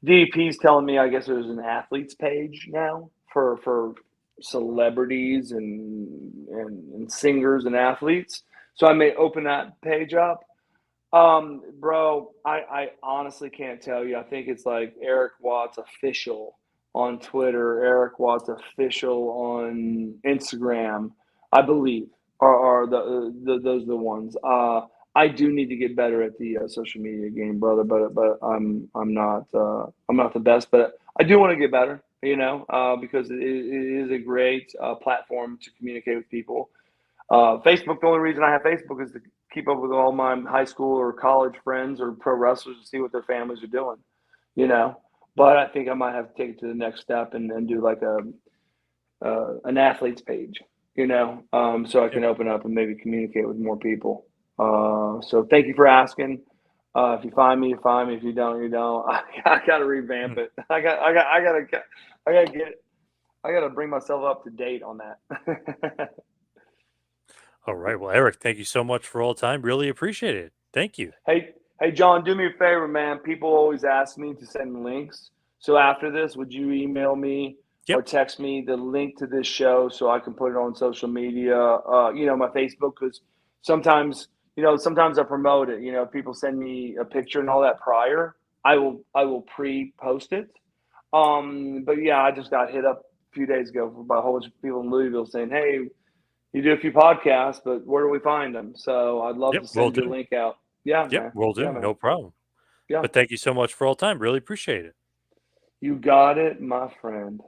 DEP's telling me I guess there's an athletes page now for celebrities and singers and athletes. So I may open that page up. Bro, I honestly can't tell you. I think it's like Erik Watts official on Twitter, Erik Watts official on Instagram, I believe, are those are the ones. I do need to get better at the social media game, brother, but I'm not the best, but I do want to get better, because it is a great platform to communicate with people. Facebook, the only reason I have Facebook is to keep up with all my high school or college friends or pro wrestlers and see what their families are doing, you know. But I think I might have to take it to the next step and do like an athlete's page, so I can open up and maybe communicate with more people. So thank you for asking. If you find me, you find me. If you don't, you don't. I got to revamp it. I got to bring myself up to date on that. All right. Well, Erik, thank you so much for all the time. Really appreciate it. Thank you. Hey, John, do me a favor, man. People always ask me to send links. So after this, would you email me or Yep. text me the link to this show so I can put it on social media, my Facebook? Because sometimes, sometimes I promote it. People send me a picture and all that prior. I will pre-post it. But yeah, I just got hit up a few days ago by a whole bunch of people in Louisville saying, "Hey, you do a few podcasts, but where do we find them?" So I'd love Yep. to Will send you a do. link out. Yeah, Yep. man. Will Yeah, do. man. No problem. Yeah. But thank you so much for all the time. Really appreciate it. You got it, my friend.